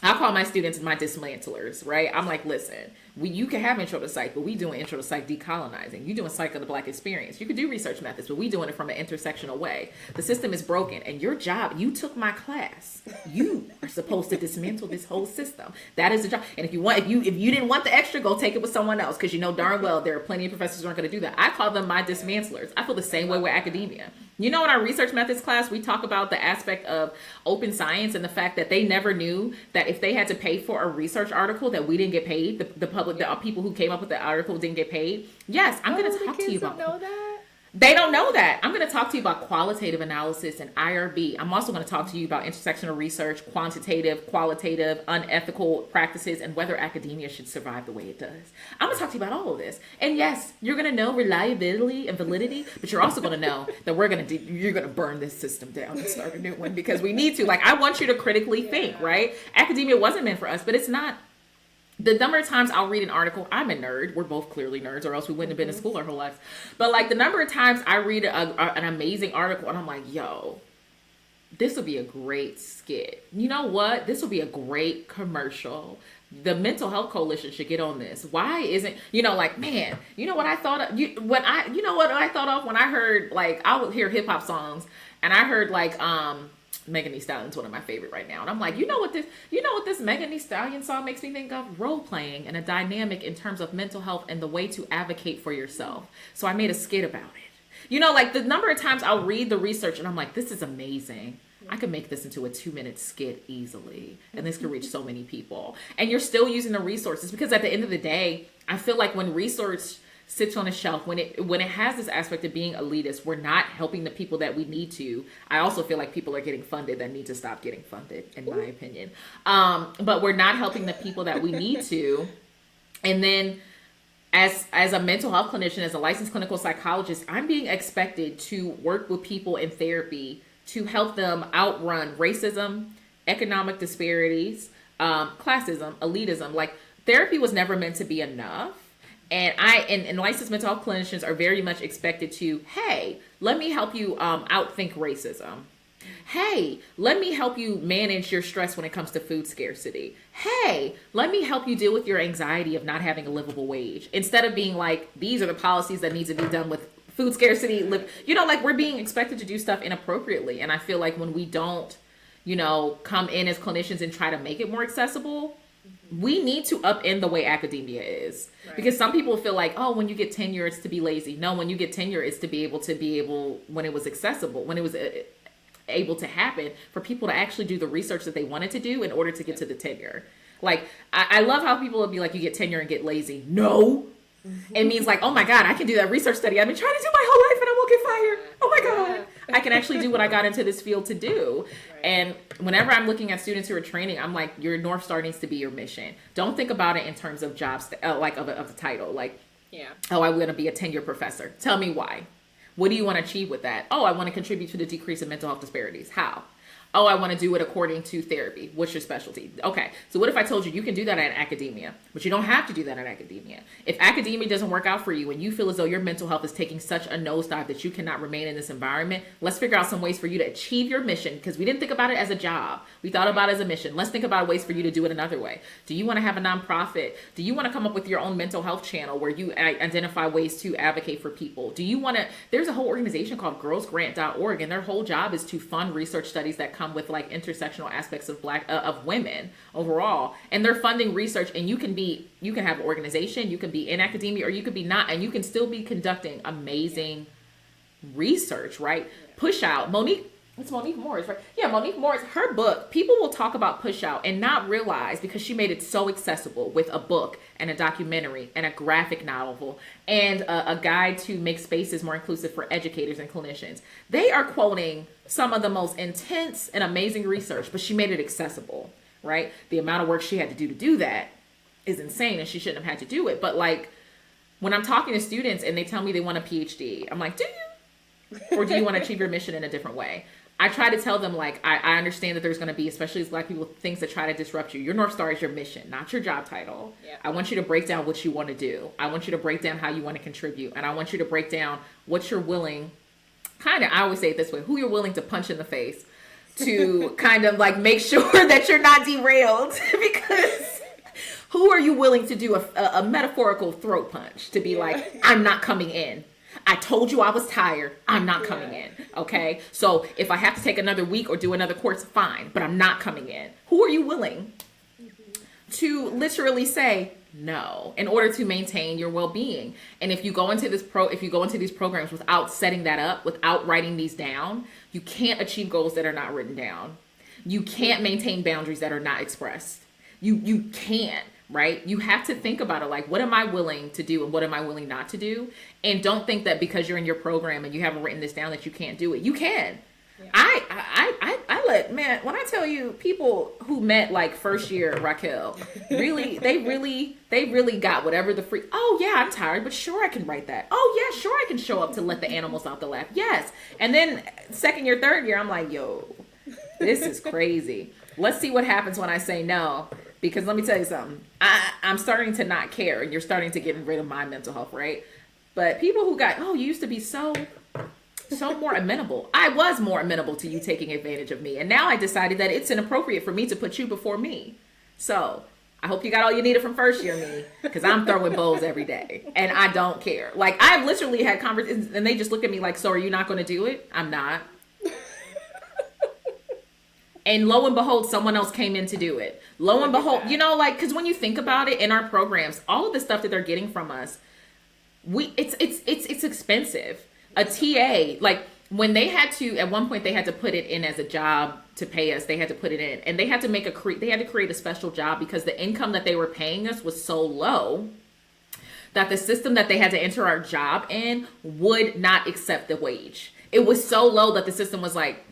I call my students my dismantlers, right? I'm like, listen, you can have intro to psych, but we doing intro to psych decolonizing. You doing psych of the Black experience. You could do research methods, but we doing it from an intersectional way. The system is broken, and your job, you took my class. You are supposed to dismantle this whole system. That is the job. And if you didn't want the extra, go take it with someone else, because you know darn well there are plenty of professors who aren't going to do that. I call them my dismantlers. I feel the same way with academia. You know, in our research methods class, we talk about the aspect of open science and the fact that they never knew that if they had to pay for a research article that we didn't get paid, the public, the people who came up with the article didn't get paid. Yes, I'm going to talk to you about know that. They don't know that. I'm going to talk to you about qualitative analysis and IRB. I'm also going to talk to you about intersectional research, quantitative, qualitative, unethical practices, and whether academia should survive the way it does. I'm going to talk to you about all of this. And yes, you're going to know reliability and validity, but you're also going to know that you're going to burn this system down and start a new one, because we need to. Like, I want you to critically think, right? Academia wasn't meant for us, but it's not. The number of times I'll read an article, I'm a nerd. We're both clearly nerds, or else we wouldn't have been in school our whole lives. But like, the number of times I read an amazing article and I'm like, yo, this would be a great skit. You know what? This would be a great commercial. The Mental Health Coalition should get on this. Why isn't, like, man, you know what I thought of, what I thought of when I heard, like, I would hear hip hop songs, and I heard like Megan Thee Stallion's one of my favorite right now. And I'm like, you know what this Megan Thee Stallion song makes me think of? Role playing and a dynamic in terms of mental health and the way to advocate for yourself. So I made a skit about it. Like, the number of times I'll read the research and I'm like, this is amazing. I could make this into a 2-minute skit easily. And this could reach so many people. And you're still using the resources, because at the end of the day, I feel like when research sits on a shelf, when it has this aspect of being elitist, we're not helping the people that we need to. I also feel like people are getting funded that need to stop getting funded, in my opinion. But we're not helping the people that we need to. And then as a mental health clinician, as a licensed clinical psychologist, I'm being expected to work with people in therapy to help them outrun racism, economic disparities, classism, elitism. Like, therapy was never meant to be enough. And licensed mental health clinicians are very much expected to, hey, let me help you outthink racism. Hey, let me help you manage your stress when it comes to food scarcity. Hey, let me help you deal with your anxiety of not having a livable wage. Instead of being like, these are the policies that need to be done with food scarcity. Like, we're being expected to do stuff inappropriately. And I feel like when we don't, come in as clinicians and try to make it more accessible, We need to upend the way academia is. Right. Because some people feel like, oh, when you get tenure, it's to be lazy. No, when you get tenure, it's to be able, when it was accessible, when it was able to happen, for people to actually do the research that they wanted to do in order to get to the tenure. Like, I love how people would be like, you get tenure and get lazy. No. It means like, oh my God, I can do that research study I've been trying to do my whole life and I won't get fired. Oh my God. I can actually do what I got into this field to do. Right. And whenever I'm looking at students who are training, I'm like, your North Star needs to be your mission. Don't think about it in terms of jobs, like of the title. Like, oh, I want to be a tenure professor. Tell me why. What do you want to achieve with that? Oh, I want to contribute to the decrease in mental health disparities. How? Oh, I want to do it according to therapy. What's your specialty? Okay, so what if I told you you can do that in academia, but you don't have to do that in academia? If academia doesn't work out for you and you feel as though your mental health is taking such a nosedive that you cannot remain in this environment, let's figure out some ways for you to achieve your mission, because we didn't think about it as a job. We thought about it as a mission. Let's think about ways for you to do it another way. Do you want to have a nonprofit? Do you want to come up with your own mental health channel where you identify ways to advocate for people? Do you want to, there's a whole organization called girlsgrant.org, and their whole job is to fund research studies that come with like intersectional aspects of of women overall, and they're funding research. And you can have an organization, you can be in academia, or you could be not, and you can still be conducting amazing research, right? Push Out, it's Monique Morris, right? Yeah, Monique Morris, her book, people will talk about Push Out and not realize, because she made it so accessible with a book and a documentary and a graphic novel and a guide to make spaces more inclusive for educators and clinicians. They are quoting some of the most intense and amazing research, but she made it accessible, right? The amount of work she had to do that is insane, and she shouldn't have had to do it. But like, when I'm talking to students and they tell me they want a PhD, I'm like, do you? Or do you want to achieve your mission in a different way? I try to tell them, like, I understand that there's going to be, especially as Black people, things that try to disrupt you. Your North Star is your mission, not your job title. Yeah. I want you to break down what you want to do. I want you to break down how you want to contribute. And I want you to break down what you're willing, I always say it this way, who you're willing to punch in the face to kind of like make sure that you're not derailed. Because who are you willing to do a metaphorical throat punch to be like, I'm not coming in. I told you I was tired. I'm not coming in. Okay. So if I have to take another week or do another course, fine, but I'm not coming in. Who are you willing to literally say no in order to maintain your well-being? And if you go into these programs without setting that up, without writing these down, you can't achieve goals that are not written down. You can't maintain boundaries that are not expressed. You can't. Right? You have to think about it like, what am I willing to do and what am I willing not to do? And don't think that because you're in your program and you haven't written this down that you can't do it. You can. Yeah. When I tell you, people who met like first year Raquel, they really got whatever oh yeah, I'm tired, but sure I can write that. Oh yeah, sure I can show up to let the animals out the lab. Yes. And then second year, third year, I'm like, yo, this is crazy. Let's see what happens when I say no. Because let me tell you something, I'm starting to not care, and you're starting to get rid of my mental health, right? But people who you used to be so more amenable. I was more amenable to you taking advantage of me. And now I decided that it's inappropriate for me to put you before me. So I hope you got all you needed from first year me, because I'm throwing bowls every day and I don't care. Like, I've literally had conversations and they just look at me like, so are you not going to do it? I'm not. And lo and behold, someone else came in to do it. Lo and behold, because when you think about it, in our programs, all of the stuff that they're getting from us, it's expensive. A TA, like when they had to, at one point they had to put it in as a job to pay us. They had to put it in, and they had to they had to create a special job because the income that they were paying us was so low that the system that they had to enter our job in would not accept the wage. It was so low that the system was like,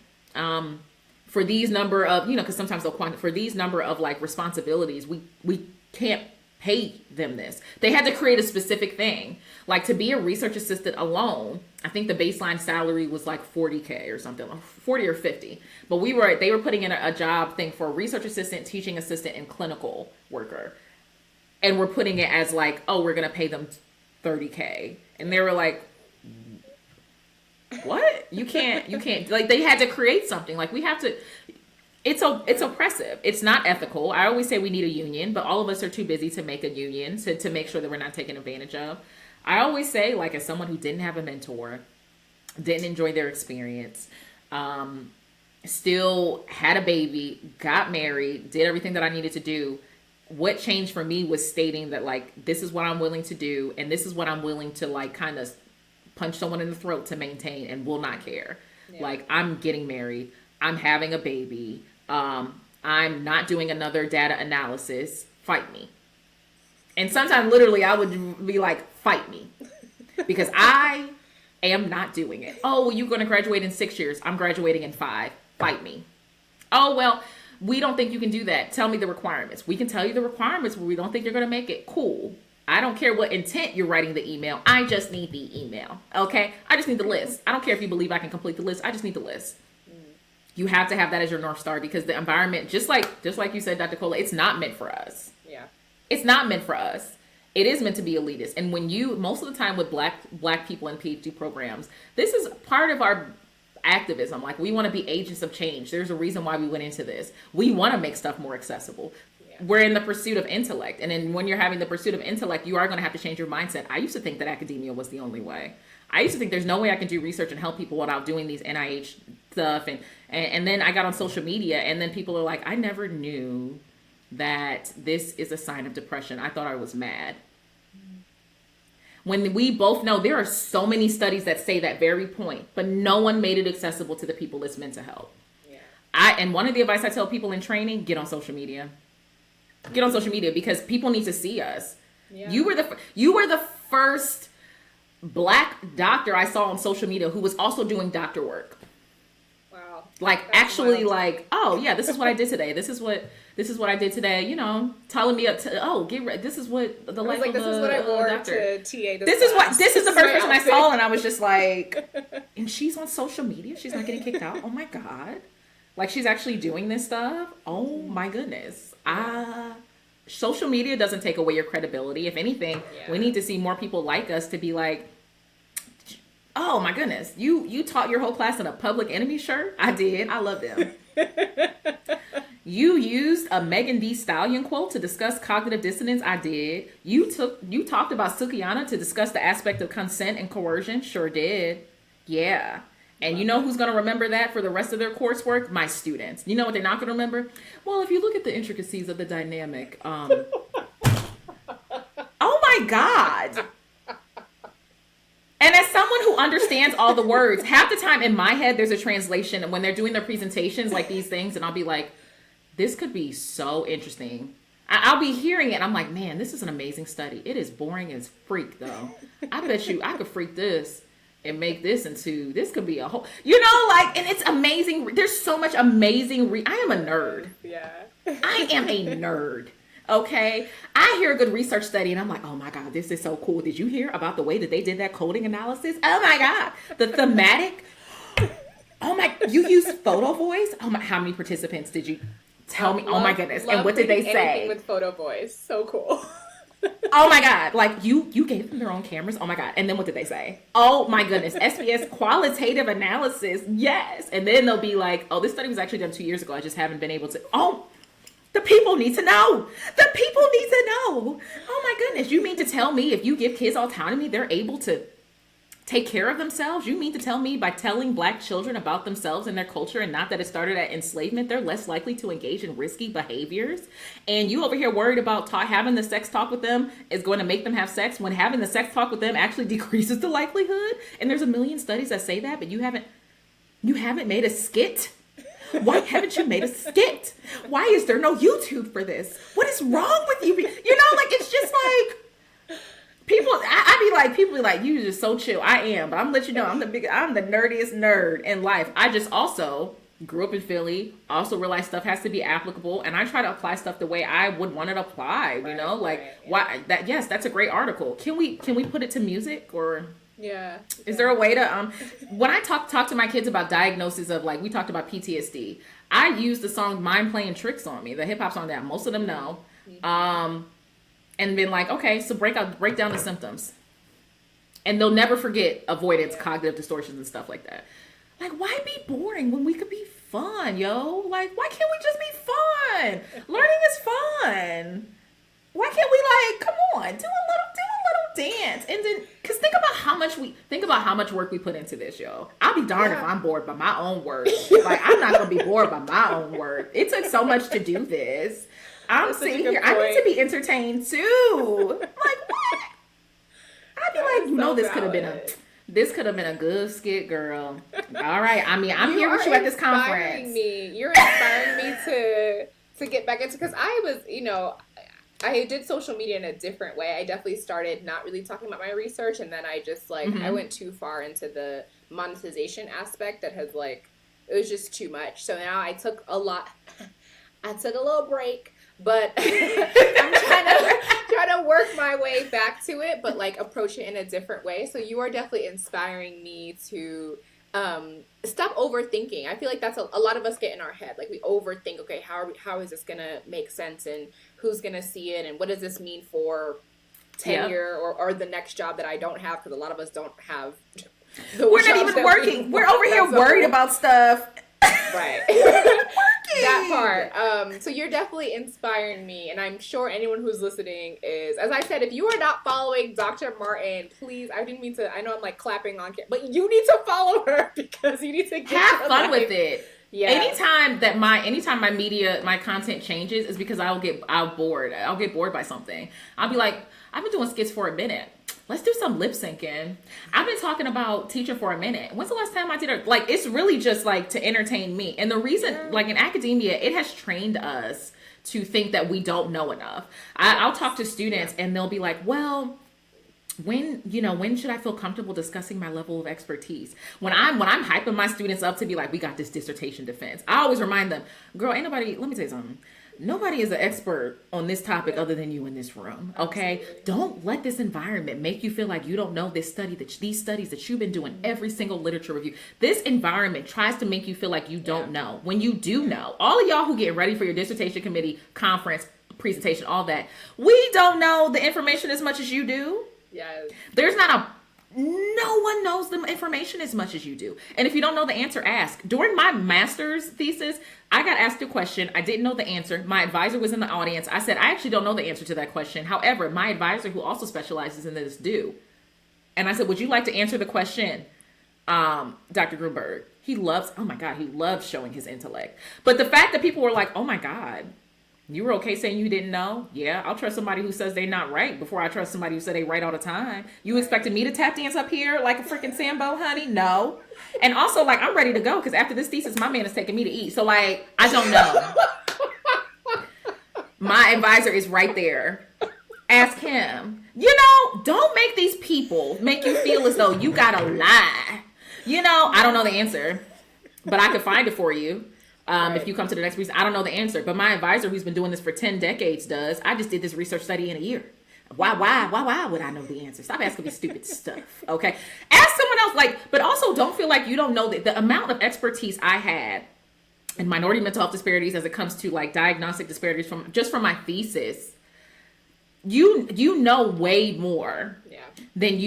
for these number of, because sometimes they'll for these number of like responsibilities, we can't pay them this. They had to create a specific thing. Like, to be a research assistant alone, I think the baseline salary was like $40K or something, 40 or 50. But they were putting in a job thing for a research assistant, teaching assistant, and clinical worker. And we're putting it as like, oh, we're going to pay them 30K. And they were like, what? You can't, like, they had to create something. Like, we have to, it's oppressive. It's not ethical. I always say we need a union, but all of us are too busy to make a union to make sure that we're not taken advantage of. I always say, like, as someone who didn't have a mentor, didn't enjoy their experience, still had a baby, got married, did everything that I needed to do, what changed for me was stating that, like, this is what I'm willing to do, and this is what I'm willing to, like, kind of punch someone in the throat to maintain, and will not care. Yeah. Like, I'm getting married, I'm having a baby, I'm not doing another data analysis, fight me. And sometimes literally I would be like, fight me, because I am not doing it. Oh, well, you're going to graduate in 6 years, I'm graduating in 5, fight me. Oh, well, we don't think you can do that. Tell me the requirements. We can tell you the requirements, but we don't think you're going to make it. Cool. I don't care what intent you're writing the email. I just need the email. Okay? I just need the list. I don't care if you believe I can complete the list. I just need the list. You have to have that as your North Star, because the environment, just like you said, Dr. Cola, it's not meant for us. Yeah. It's not meant for us. It is meant to be elitist. And when most of the time with black people in PhD programs, this is part of our activism. Like, we want to be agents of change. There's a reason why we went into this. We want to make stuff more accessible. Yeah. We're in the pursuit of intellect. And then when you're having the pursuit of intellect, you are going to have to change your mindset. I used to think that academia was the only way. I used to think there's no way I can do research and help people without doing these NIH stuff. And then I got on social media, and then people are like, I never knew that this is a sign of depression. I thought I was mad. When we both know there are so many studies that say that very point, but no one made it accessible to the people it's meant to help. Yeah. And one of the advice I tell people in training, get on social media. Get on social media, because people need to see us. Yeah. You were the first Black doctor I saw on social media who was also doing doctor work. Wow. Like, that's actually wild. Like, oh yeah, this is what I did today. This is what I did today. You know, telling me this is what the life of this is what I wore doctor. To TA this is the first person I saw, and I was just like, and she's on social media. She's not getting kicked out. Oh my God. Like, she's actually doing this stuff. Oh my goodness. Social media doesn't take away your credibility. If anything, we need to see more people like us to be like, oh my goodness, you taught your whole class in a Public Enemy shirt? I did. I love them. You used a Megan Thee Stallion quote to discuss cognitive dissonance? I did. You talked about Sukiana to discuss the aspect of consent and coercion? Sure did. Yeah. And you know who's going to remember that for the rest of their coursework? My students. You know what they're not going to remember? Well, if you look at the intricacies of the dynamic, oh my God. And as someone who understands all the words, half the time in my head, there's a translation. And when they're doing their presentations, like these things, and I'll be like, this could be so interesting. I'll be hearing it, and I'm like, man, this is an amazing study. It is boring as freak, though. I bet you I could freak this and make this into, this could be a whole, and it's amazing. There's so much amazing. I am a nerd. Yeah. I am a nerd. Okay. I hear a good research study and I'm like, oh my God, this is so cool. Did you hear about the way that they did that coding analysis? Oh my God. The thematic. Oh my, you used photo voice? Oh my, how many participants did you tell me? Oh my goodness. And what did they say? With photo voice. So cool. Oh my God. Like, you gave them their own cameras. Oh my God. And then what did they say? Oh my goodness. SPS qualitative analysis. Yes. And then they'll be like, oh, this study was actually done 2 years ago. I just haven't been able to. Oh, the people need to know. The people need to know. Oh my goodness. You mean to tell me if you give kids autonomy, they're able to take care of themselves? You mean to tell me by telling Black children about themselves and their culture, and not that it started at enslavement, they're less likely to engage in risky behaviors? And you over here worried about having the sex talk with them is going to make them have sex, when having the sex talk with them actually decreases the likelihood? And there's a million studies that say that, but you haven't made a skit? Why haven't you made a skit? Why is there no YouTube for this? What is wrong with you? It's just like, people be like, you just so chill. I am, but I'm gonna let you know, I'm the nerdiest nerd in life. I just also grew up in Philly, also realized stuff has to be applicable, and I try to apply stuff the way I would want it applied, why that, yes, that's a great article. Can we put it to music, or yeah, is there a way to when I talk to my kids about diagnosis of, like, we talked about PTSD, I use the song Mind Playing Tricks on Me, the hip hop song that most of them know. And been like, okay, so break down the symptoms. And they'll never forget avoidance, cognitive distortions, and stuff like that. Like, why be boring when we could be fun, yo? Like, why can't we just be fun? Learning is fun. Why can't we, come on, do a little dance? And then, because think about how much work we put into this, yo. I'll be darned if I'm bored by my own work. Like, I'm not going to be bored by my own work. It took so much to do this. I'm That's such a sitting good here. I need to point. be entertained too. Like what? I'd be That like, is you know, so this could have been a good skit, girl. All right. I mean, I'm You here with are you at this inspiring conference. me. You're inspiring me to get back into, because I was, I did social media in a different way. I definitely started not really talking about my research, and then I just I Mm-hmm. went too far into the monetization aspect that has it was just too much. So now I took a little break, but I'm trying to work my way back to it, but approach it in a different way. So you are definitely inspiring me to stop overthinking. I feel like that's a lot of us get in our head. Like we overthink, okay, how is this gonna make sense, and who's gonna see it, and what does this mean for Yep. tenure or the next job that I don't have, because a lot of us don't have the We're not jobs even that we working. We're over want. here That's the worried whole about stuff. right. We're not That working. part. So you're definitely inspiring me, and I'm sure anyone who's listening is. As I said, if you are not following Dr. Martin, please. I didn't mean to. I know I'm clapping on camera, but you need to follow her because you need to get Have your fun life. with it. Yeah. Anytime my content changes is because I'll get bored. I'll get bored by something. I'll be like, I've been doing skits for a minute. Let's do some lip syncing. I've been talking about teaching for a minute. When's the last time I did it? It's really just to entertain me. And the reason, in academia, it has trained us to think that we don't know enough. I'll talk to students and they'll be like, well, when should I feel comfortable discussing my level of expertise? When I'm hyping my students up to be like, we got this dissertation defense, I always remind them, girl, ain't nobody, let me tell you something. Nobody is an expert on this topic other than you in this room. Okay. Absolutely. Don't let this environment make you feel like you don't know these studies that you've been doing, every single literature review. This environment tries to make you feel like you don't know when you do know. All of y'all who get ready for your dissertation committee conference presentation, all that, we don't know the information as much as you do. Yes. No one knows the information as much as you do. And if you don't know the answer, ask. During my master's thesis, I got asked a question. I didn't know the answer. My advisor was in the audience. I said, I actually don't know the answer to that question. However, my advisor, who also specializes in this, do. And I said, would you like to answer the question, Dr. Grunberg? He loves showing his intellect. But the fact that people were like, oh my God, you were okay saying you didn't know? Yeah, I'll trust somebody who says they're not right before I trust somebody who said they right all the time. You expected me to tap dance up here like a freaking Sambo, honey? No. And also, I'm ready to go because after this thesis, my man is taking me to eat. So, I don't know. My advisor is right there. Ask him. Don't make these people make you feel as though you gotta lie. I don't know the answer, but I could find it for you. If you come to the next reason, I don't know the answer, but my advisor, who's been doing this for 10 decades, does. I just did this research study in a year. Why would I know the answer? Stop asking me stupid stuff. Okay. Ask someone else, but also don't feel like you don't know the amount of expertise I had in minority mental health disparities as it comes to diagnostic disparities from my thesis. You know way more than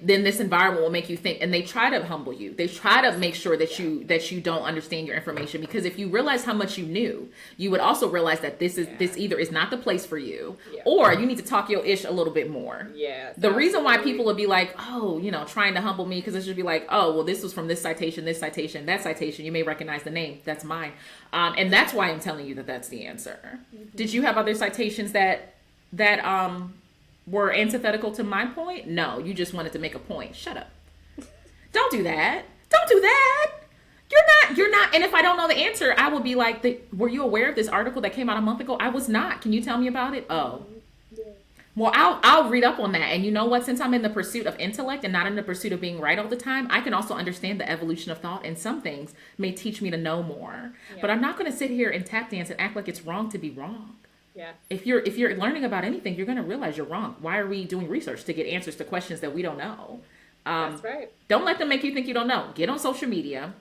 this environment will make you think, and they try to humble you. They try to make sure that you don't understand your information, because if you realize how much you knew, you would also realize that this either is not the place for you, or you need to talk your ish a little bit more. The reason why people would be like, oh, trying to humble me, because it should be like, oh, well, this was from this citation, that citation, you may recognize the name, that's mine, and that's why I'm telling you that that's the answer. Did you have other citations that were antithetical to my point? No, you just wanted to make a point. Shut up. Don't do that. You're not. And if I don't know the answer, I will be like, were you aware of this article that came out a month ago? I was not. Can you tell me about it? Oh. Well, I'll read up on that. And you know what? Since I'm in the pursuit of intellect and not in the pursuit of being right all the time, I can also understand the evolution of thought, and some things may teach me to know more. But I'm not going to sit here and tap dance and act like it's wrong to be wrong. Yeah. If you're learning about anything, you're going to realize you're wrong. Why are we doing research to get answers to questions that we don't know? That's right. Don't let them make you think you don't know. Get on social media.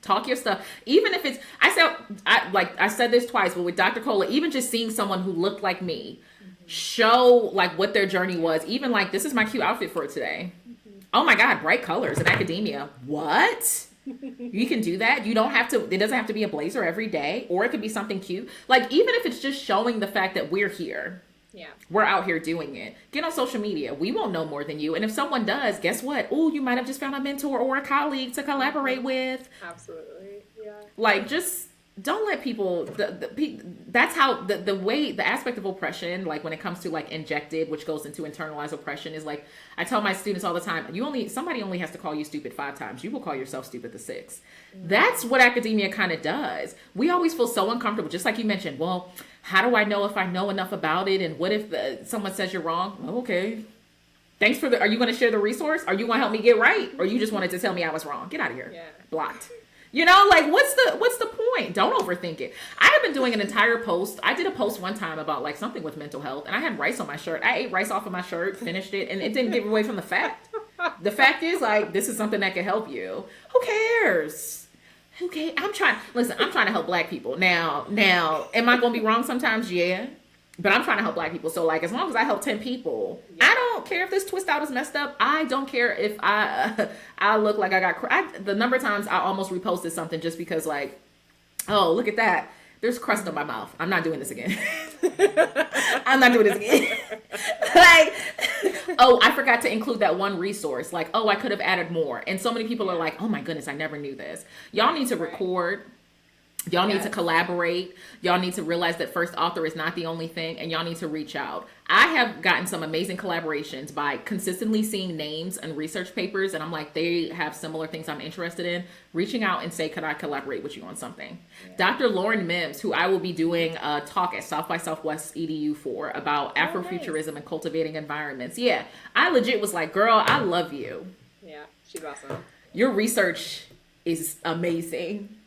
Talk your stuff. Even if it's, I said this twice, but with Dr. Cola, even just seeing someone who looked like me, show what their journey was. Even this is my cute outfit for today. Oh my God, bright colors in academia. What? You can do that. You don't have to, it doesn't have to be a blazer every day, or it could be something cute. Even if it's just showing the fact that we're here. Yeah. We're out here doing it. Get on social media. We won't know more than you. And if someone does, guess what? Oh, you might have just found a mentor or a colleague to collaborate with. Absolutely. Yeah. Just don't let people that's how the way the aspect of oppression, like when it comes to like injected, which goes into internalized oppression, is like I tell my students all the time, somebody only has to call you stupid 5 times, you will call yourself stupid the 6th. That's what academia kind of does. We always feel so uncomfortable, just like you mentioned. Well, how do I know if I know enough about it, and what if someone says you're wrong? Okay, thanks for are you going to share the resource? Are you going to help me get right, or you just wanted to tell me I was wrong? Get out of here. Yeah. Blocked. You know, like what's the point? Don't overthink it. I have been doing an entire post. I did a post one time about like something with mental health, and I had rice on my shirt. I ate rice off of my shirt, finished it, and it didn't give away from the fact. The fact is, like, this is something that can help you. Who cares? Who cares? I'm trying to help Black people. Now, am I going to be wrong sometimes? Yeah. But I'm trying to help Black people. So, like, as long as I help 10 people, yeah. I don't care if this twist out is messed up. I don't care if I look like I got... the number of times I almost reposted something just because, like, oh, look at that. There's crust on my mouth. I'm not doing this again. I'm not doing this again. Like, oh, I forgot to include that one resource. Like, oh, I could have added more. And so many people are like, oh, my goodness, I never knew this. Y'all need to record... Y'all need to collaborate. Y'all need to realize that first author is not the only thing, and y'all need to reach out. I have gotten some amazing collaborations by consistently seeing names and research papers, and I'm like, they have similar things I'm interested in. Reaching out and say, could I collaborate with you on something? Yeah. Dr. Lauren Mims, who I will be doing a talk at South by Southwest EDU for about Afrofuturism and cultivating environments. Yeah, I legit was like, girl, I love you. Yeah, she's awesome. Your research is amazing.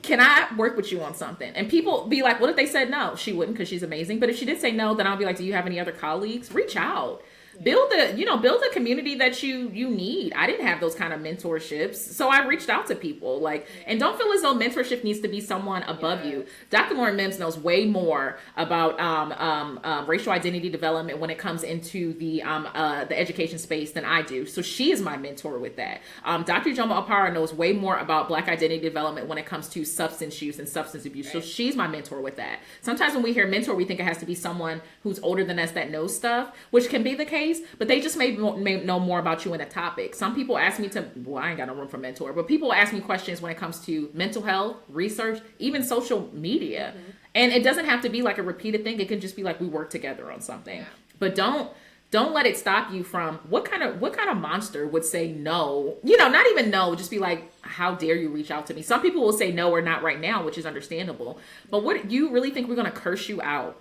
Can I work with you on something? And people be like, what if they said no? She wouldn't, because she's amazing. But if she did say no, then I'll be like, do you have any other colleagues? Reach out. Build a community that you need. I didn't have those kind of mentorships, so I reached out to people. Like, and don't feel as though mentorship needs to be someone above you. Dr. Lauren Mims knows way more about racial identity development when it comes into the education space than I do. So she is my mentor with that. Dr. Joma Apara knows way more about Black identity development when it comes to substance use and substance abuse. Right. So she's my mentor with that. Sometimes when we hear mentor, we think it has to be someone who's older than us that knows stuff, which can be the case. But they just may know more about you in a topic. Some people ask me I ain't got no room for mentor, but people ask me questions when it comes to mental health, research, even social media. Mm-hmm. And it doesn't have to be like a repeated thing. It can just be like we work together on something. Yeah. But don't let it stop you from what kind of monster would say no? Not even no, just be like, how dare you reach out to me? Some people will say no or not right now, which is understandable. But what you really think we're going to curse you out?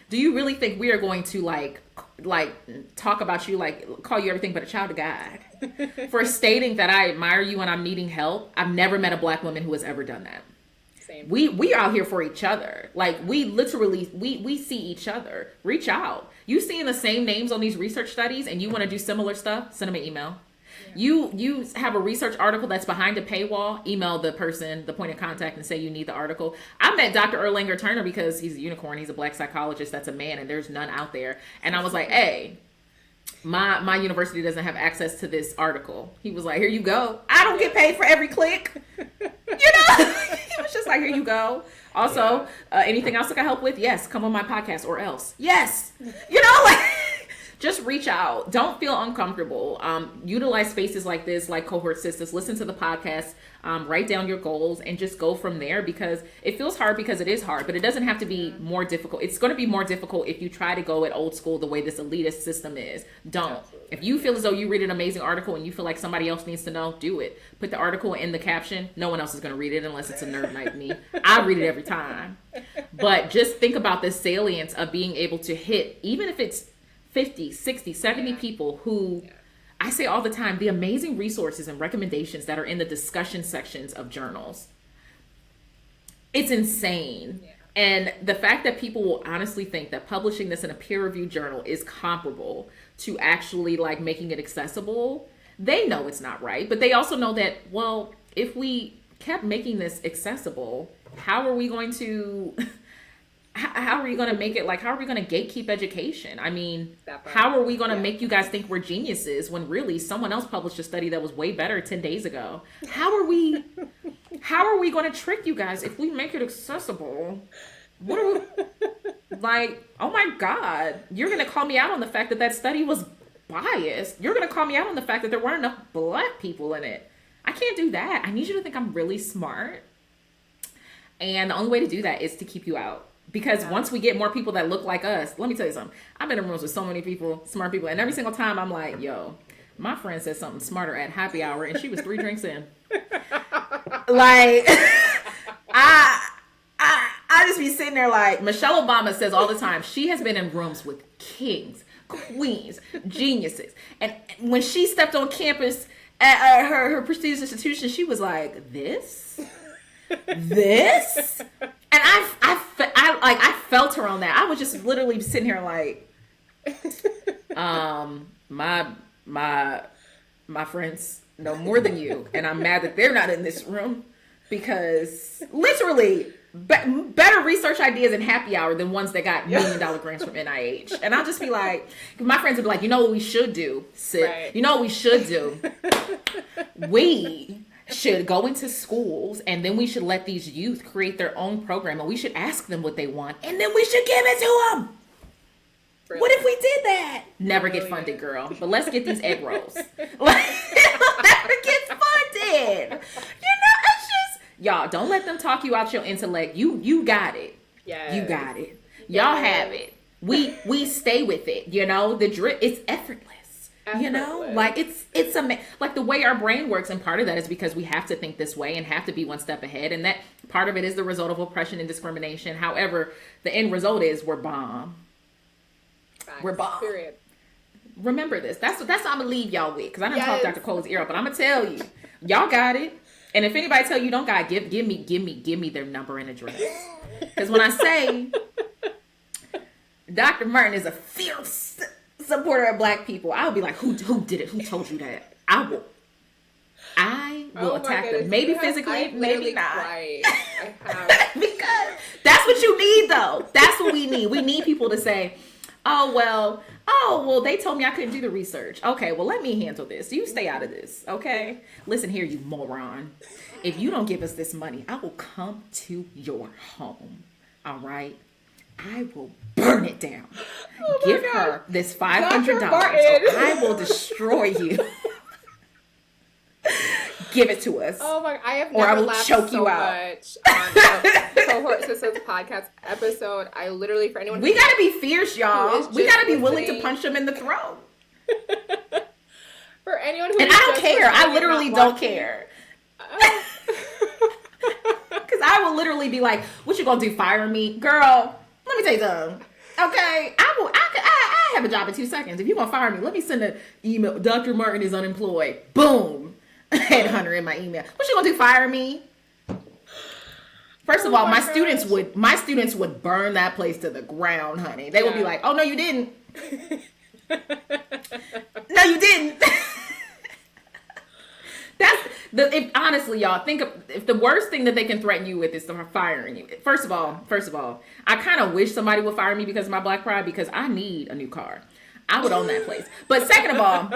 Do you really think we are going to like talk about you, like call you everything but a child of God for stating that I admire you and I'm needing help? I've never met a Black woman who has ever done that. Same. We are out here for each other. Like we literally, we see each other. Reach out. You seeing the same names on these research studies and you want to do similar stuff, send them an email. Yeah. You have a research article that's behind a paywall, email the person, the point of contact, and say you need the article. I met Dr. Erlanger Turner because he's a unicorn. He's a Black psychologist that's a man, and there's none out there. And I was like, hey, my university doesn't have access to this article. He was like, here you go. I don't get paid for every click. It was just like, here you go. Also, anything else I can help with? Yes, come on my podcast or else. Yes. Just reach out. Don't feel uncomfortable. Utilize spaces like this, like Cohort Sistas. Listen to the podcast. Write down your goals and just go from there, because it feels hard because it is hard, but it doesn't have to be more difficult. It's going to be more difficult if you try to go at old school the way this elitist system is. Don't. Absolutely. If you feel as though you read an amazing article and you feel like somebody else needs to know, do it. Put the article in the caption. No one else is going to read it unless it's a nerd like me. I read it every time. But just think about the salience of being able to hit, even if it's 50, 60, 70 people who, I say all the time, the amazing resources and recommendations that are in the discussion sections of journals. It's insane. Yeah. And the fact that people will honestly think that publishing this in a peer-reviewed journal is comparable to actually like making it accessible, they know it's not right. But they also know that, well, if we kept making this accessible, how are we going to... How are you going to make it, like, how are we going to gatekeep education? I mean, how are we going to make you guys think we're geniuses when really someone else published a study that was way better 10 days ago? How are we going to trick you guys if we make it accessible? What are we, like, oh my God, you're going to call me out on the fact that that study was biased. You're going to call me out on the fact that there weren't enough Black people in it. I can't do that. I need you to think I'm really smart. And the only way to do that is to keep you out. Because once we get more people that look like us, let me tell you something. I've been in rooms with so many people, smart people, and every single time I'm like, yo, my friend said something smarter at happy hour, and she was 3 drinks in. Like, I just be sitting there like, Michelle Obama says all the time, she has been in rooms with kings, queens, geniuses. And when she stepped on campus at her prestigious institution, she was like, this? And I felt her on that. I was just literally sitting here like, my friends know more than you, and I'm mad that they're not in this room, because literally better research ideas in happy hour than ones that got $1 million grants from NIH. And I'll just be like, my friends would be like, you know what we should do, Sid? Right. You know what we should do? We should go into schools, and then we should let these youth create their own program, and we should ask them what they want, and then we should give it to them. Really? What if we did that? Never get funded, girl. But let's get these egg rolls. It'll never get funded. You know, it's just, y'all, don't let them talk you out your intellect. You got it. Yeah. You got it. Y'all have it. We stay with it. You know, the drip, it's effortless. You know, like it's like the way our brain works, and part of that is because we have to think this way and have to be one step ahead, and that part of it is the result of oppression and discrimination. However, the end result is we're bomb. Facts. We're bomb. Period. Remember this. That's what I'm gonna leave y'all with, because I done talked Dr. Cole's ear up, but I'm gonna tell you, y'all got it. And if anybody tell you don't got it, give me their number and address. Because when I say Dr. Martin is a fierce supporter of Black people, I'll be like, who did it? Who told you that? I will attack them. Maybe physically, maybe not. Because that's what you need, though. That's what we need. We need people to say, oh well, they told me I couldn't do the research. Okay, well, let me handle this. You stay out of this, okay? Listen here, you moron. If you don't give us this money, I will come to your home, all right? I will burn it down. Give her this $500. I will destroy you. Give it to us. Oh my! I have never laughed choke so much on a Cohort Sistas podcast episode. I literally, for anyone, we gotta be fierce, y'all. We gotta be willing to punch them in the throat. For anyone who, and I don't care. I literally don't care. Because I will literally be like, "What you gonna do? Fire me, girl?" Let me tell you something. Okay, I have a job in 2 seconds. If you gonna fire me, let me send an email. Dr. Martin is unemployed. Boom, headhunter in my email. What you gonna do? Fire me? First of all, my students would burn that place to the ground, honey. They would be like, "Oh no, you didn't. No, you didn't." Honestly, y'all, think of if the worst thing that they can threaten you with is firing you. First of all, I kind of wish somebody would fire me because of my Black pride, because I need a new car. I would own that place. But second of all,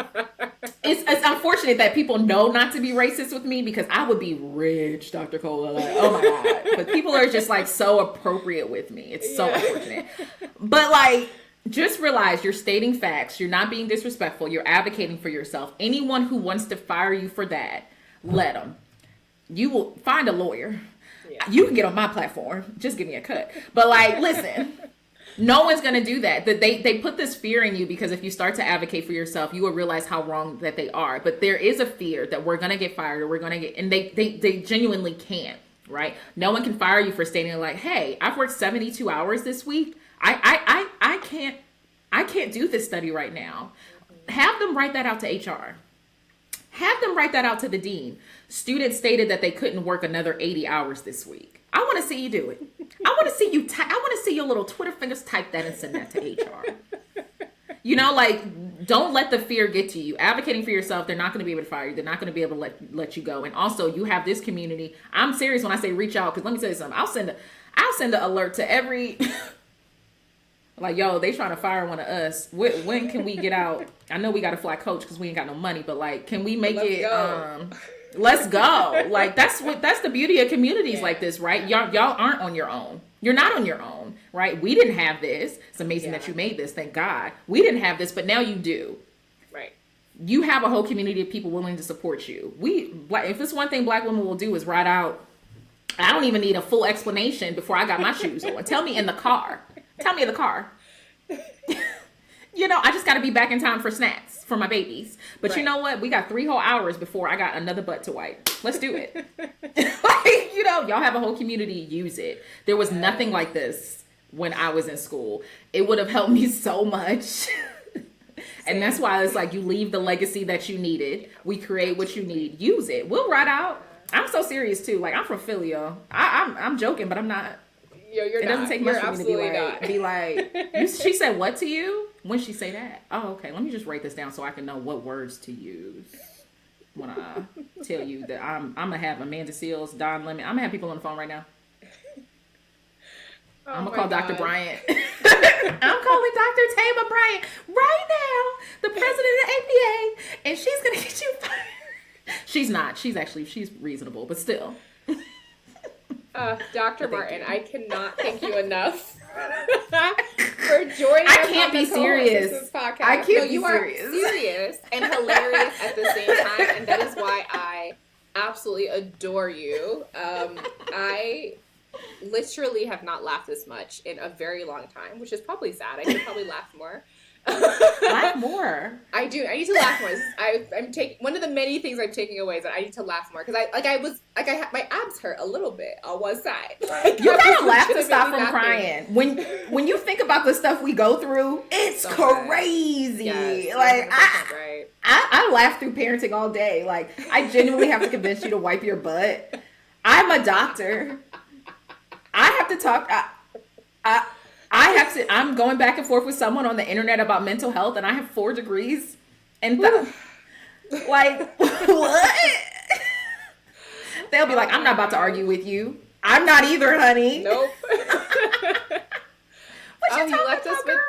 it's unfortunate that people know not to be racist with me, because I would be rich, Dr. Cola. Like, oh my God. But people are just like so appropriate with me. It's so unfortunate. But like, just realize you're stating facts. You're not being disrespectful. You're advocating for yourself. Anyone who wants to fire you for that, let them. You will find a lawyer. Yeah. You can get on my platform. Just give me a cut. But like, listen, no one's going to do that. They put this fear in you because if you start to advocate for yourself, you will realize how wrong that they are. But there is a fear that we're going to get fired, or we're going to get, and they genuinely can't, right? No one can fire you for stating like, hey, I've worked 72 hours this week. I can't do this study right now. Have them write that out to HR. Have them write that out to the dean. Students stated that they couldn't work another 80 hours this week. I want to see you do it. I want to see you. I want to see your little Twitter fingers type that and send that to HR. You know, like, don't let the fear get to you. Advocating for yourself, they're not going to be able to fire you. They're not going to be able to let you go. And also, you have this community. I'm serious when I say reach out, because let me tell you something. I'll send an alert to every. Like, yo, they trying to fire one of us. When can we get out? I know we got a flat coach because we ain't got no money, but like, can we make let's go. Like, that's the beauty of communities like this, right? Y'all aren't on your own. You're not on your own, right? We didn't have this. It's amazing that you made this. Thank God. We didn't have this, but now you do. Right. You have a whole community of people willing to support you. If it's one thing Black women will do is ride out I don't even need a full explanation before I got my shoes on. Tell me in the car. Tell me in the car. I just got to be back in time for snacks for my babies. But you know what? We got 3 whole hours before I got another butt to wipe. Let's do it. Y'all have a whole community. Use it. There was nothing like this when I was in school. It would have helped me so much. And that's why it's like you leave the legacy that you needed. We create what you need. Use it. We'll ride out. I'm so serious too. Like, I'm from Philly, yo. I'm joking, but I'm not. You're it not. Doesn't take You're much for me to be like, she said what to you? When she say that? Oh, okay. Let me just write this down so I can know what words to use when I tell you that I'm gonna have Amanda Seals, Don Lemon. I'm gonna have people on the phone right now. I'm gonna call Dr. Bryant. I'm calling Dr. Tama Bryant right now, the president of the APA, and she's gonna get you fired. She's not. She's reasonable, but still. Dr. Martin, I cannot thank you enough for joining us. I can't be serious. Podcast. I can't be serious. You are serious and hilarious at the same time, and that is why I absolutely adore you. I literally have not laughed this much in a very long time, which is probably sad. I could probably laugh more. Laugh more. I do. I need to laugh more. I'm taking one of the many things I'm taking away is that I need to laugh more because my abs hurt a little bit on one side. Like, you gotta laugh to stop from crying. When you think about the stuff we go through, it's crazy. Yes, like I laugh through parenting all day. Like, I genuinely have to convince you to wipe your butt. I'm a doctor. I have to talk. I'm going back and forth with someone on the internet about mental health, and I have 4 degrees. And like, what? They'll be like, I'm not about to argue with you. I'm not either, honey. Nope. What you left us with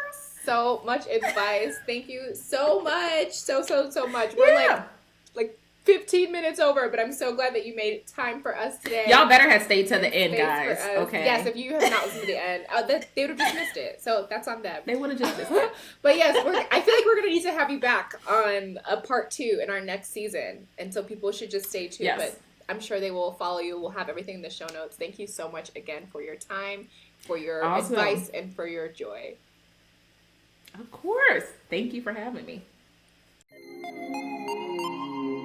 so much advice. Thank you so much. So much. We're like 15 minutes over, but I'm so glad that you made time for us today. Y'all better have stayed to the end, guys. Okay. Yes, if you have not listened to the end, they would have just missed it. So that's on them. They would have just missed it. But yes, I feel like we're going to need to have you back on a part 2 in our next season. And so people should just stay tuned. Yes. But I'm sure they will follow you. We'll have everything in the show notes. Thank you so much again for your time, for your advice, and for your joy. Of course. Thank you for having me.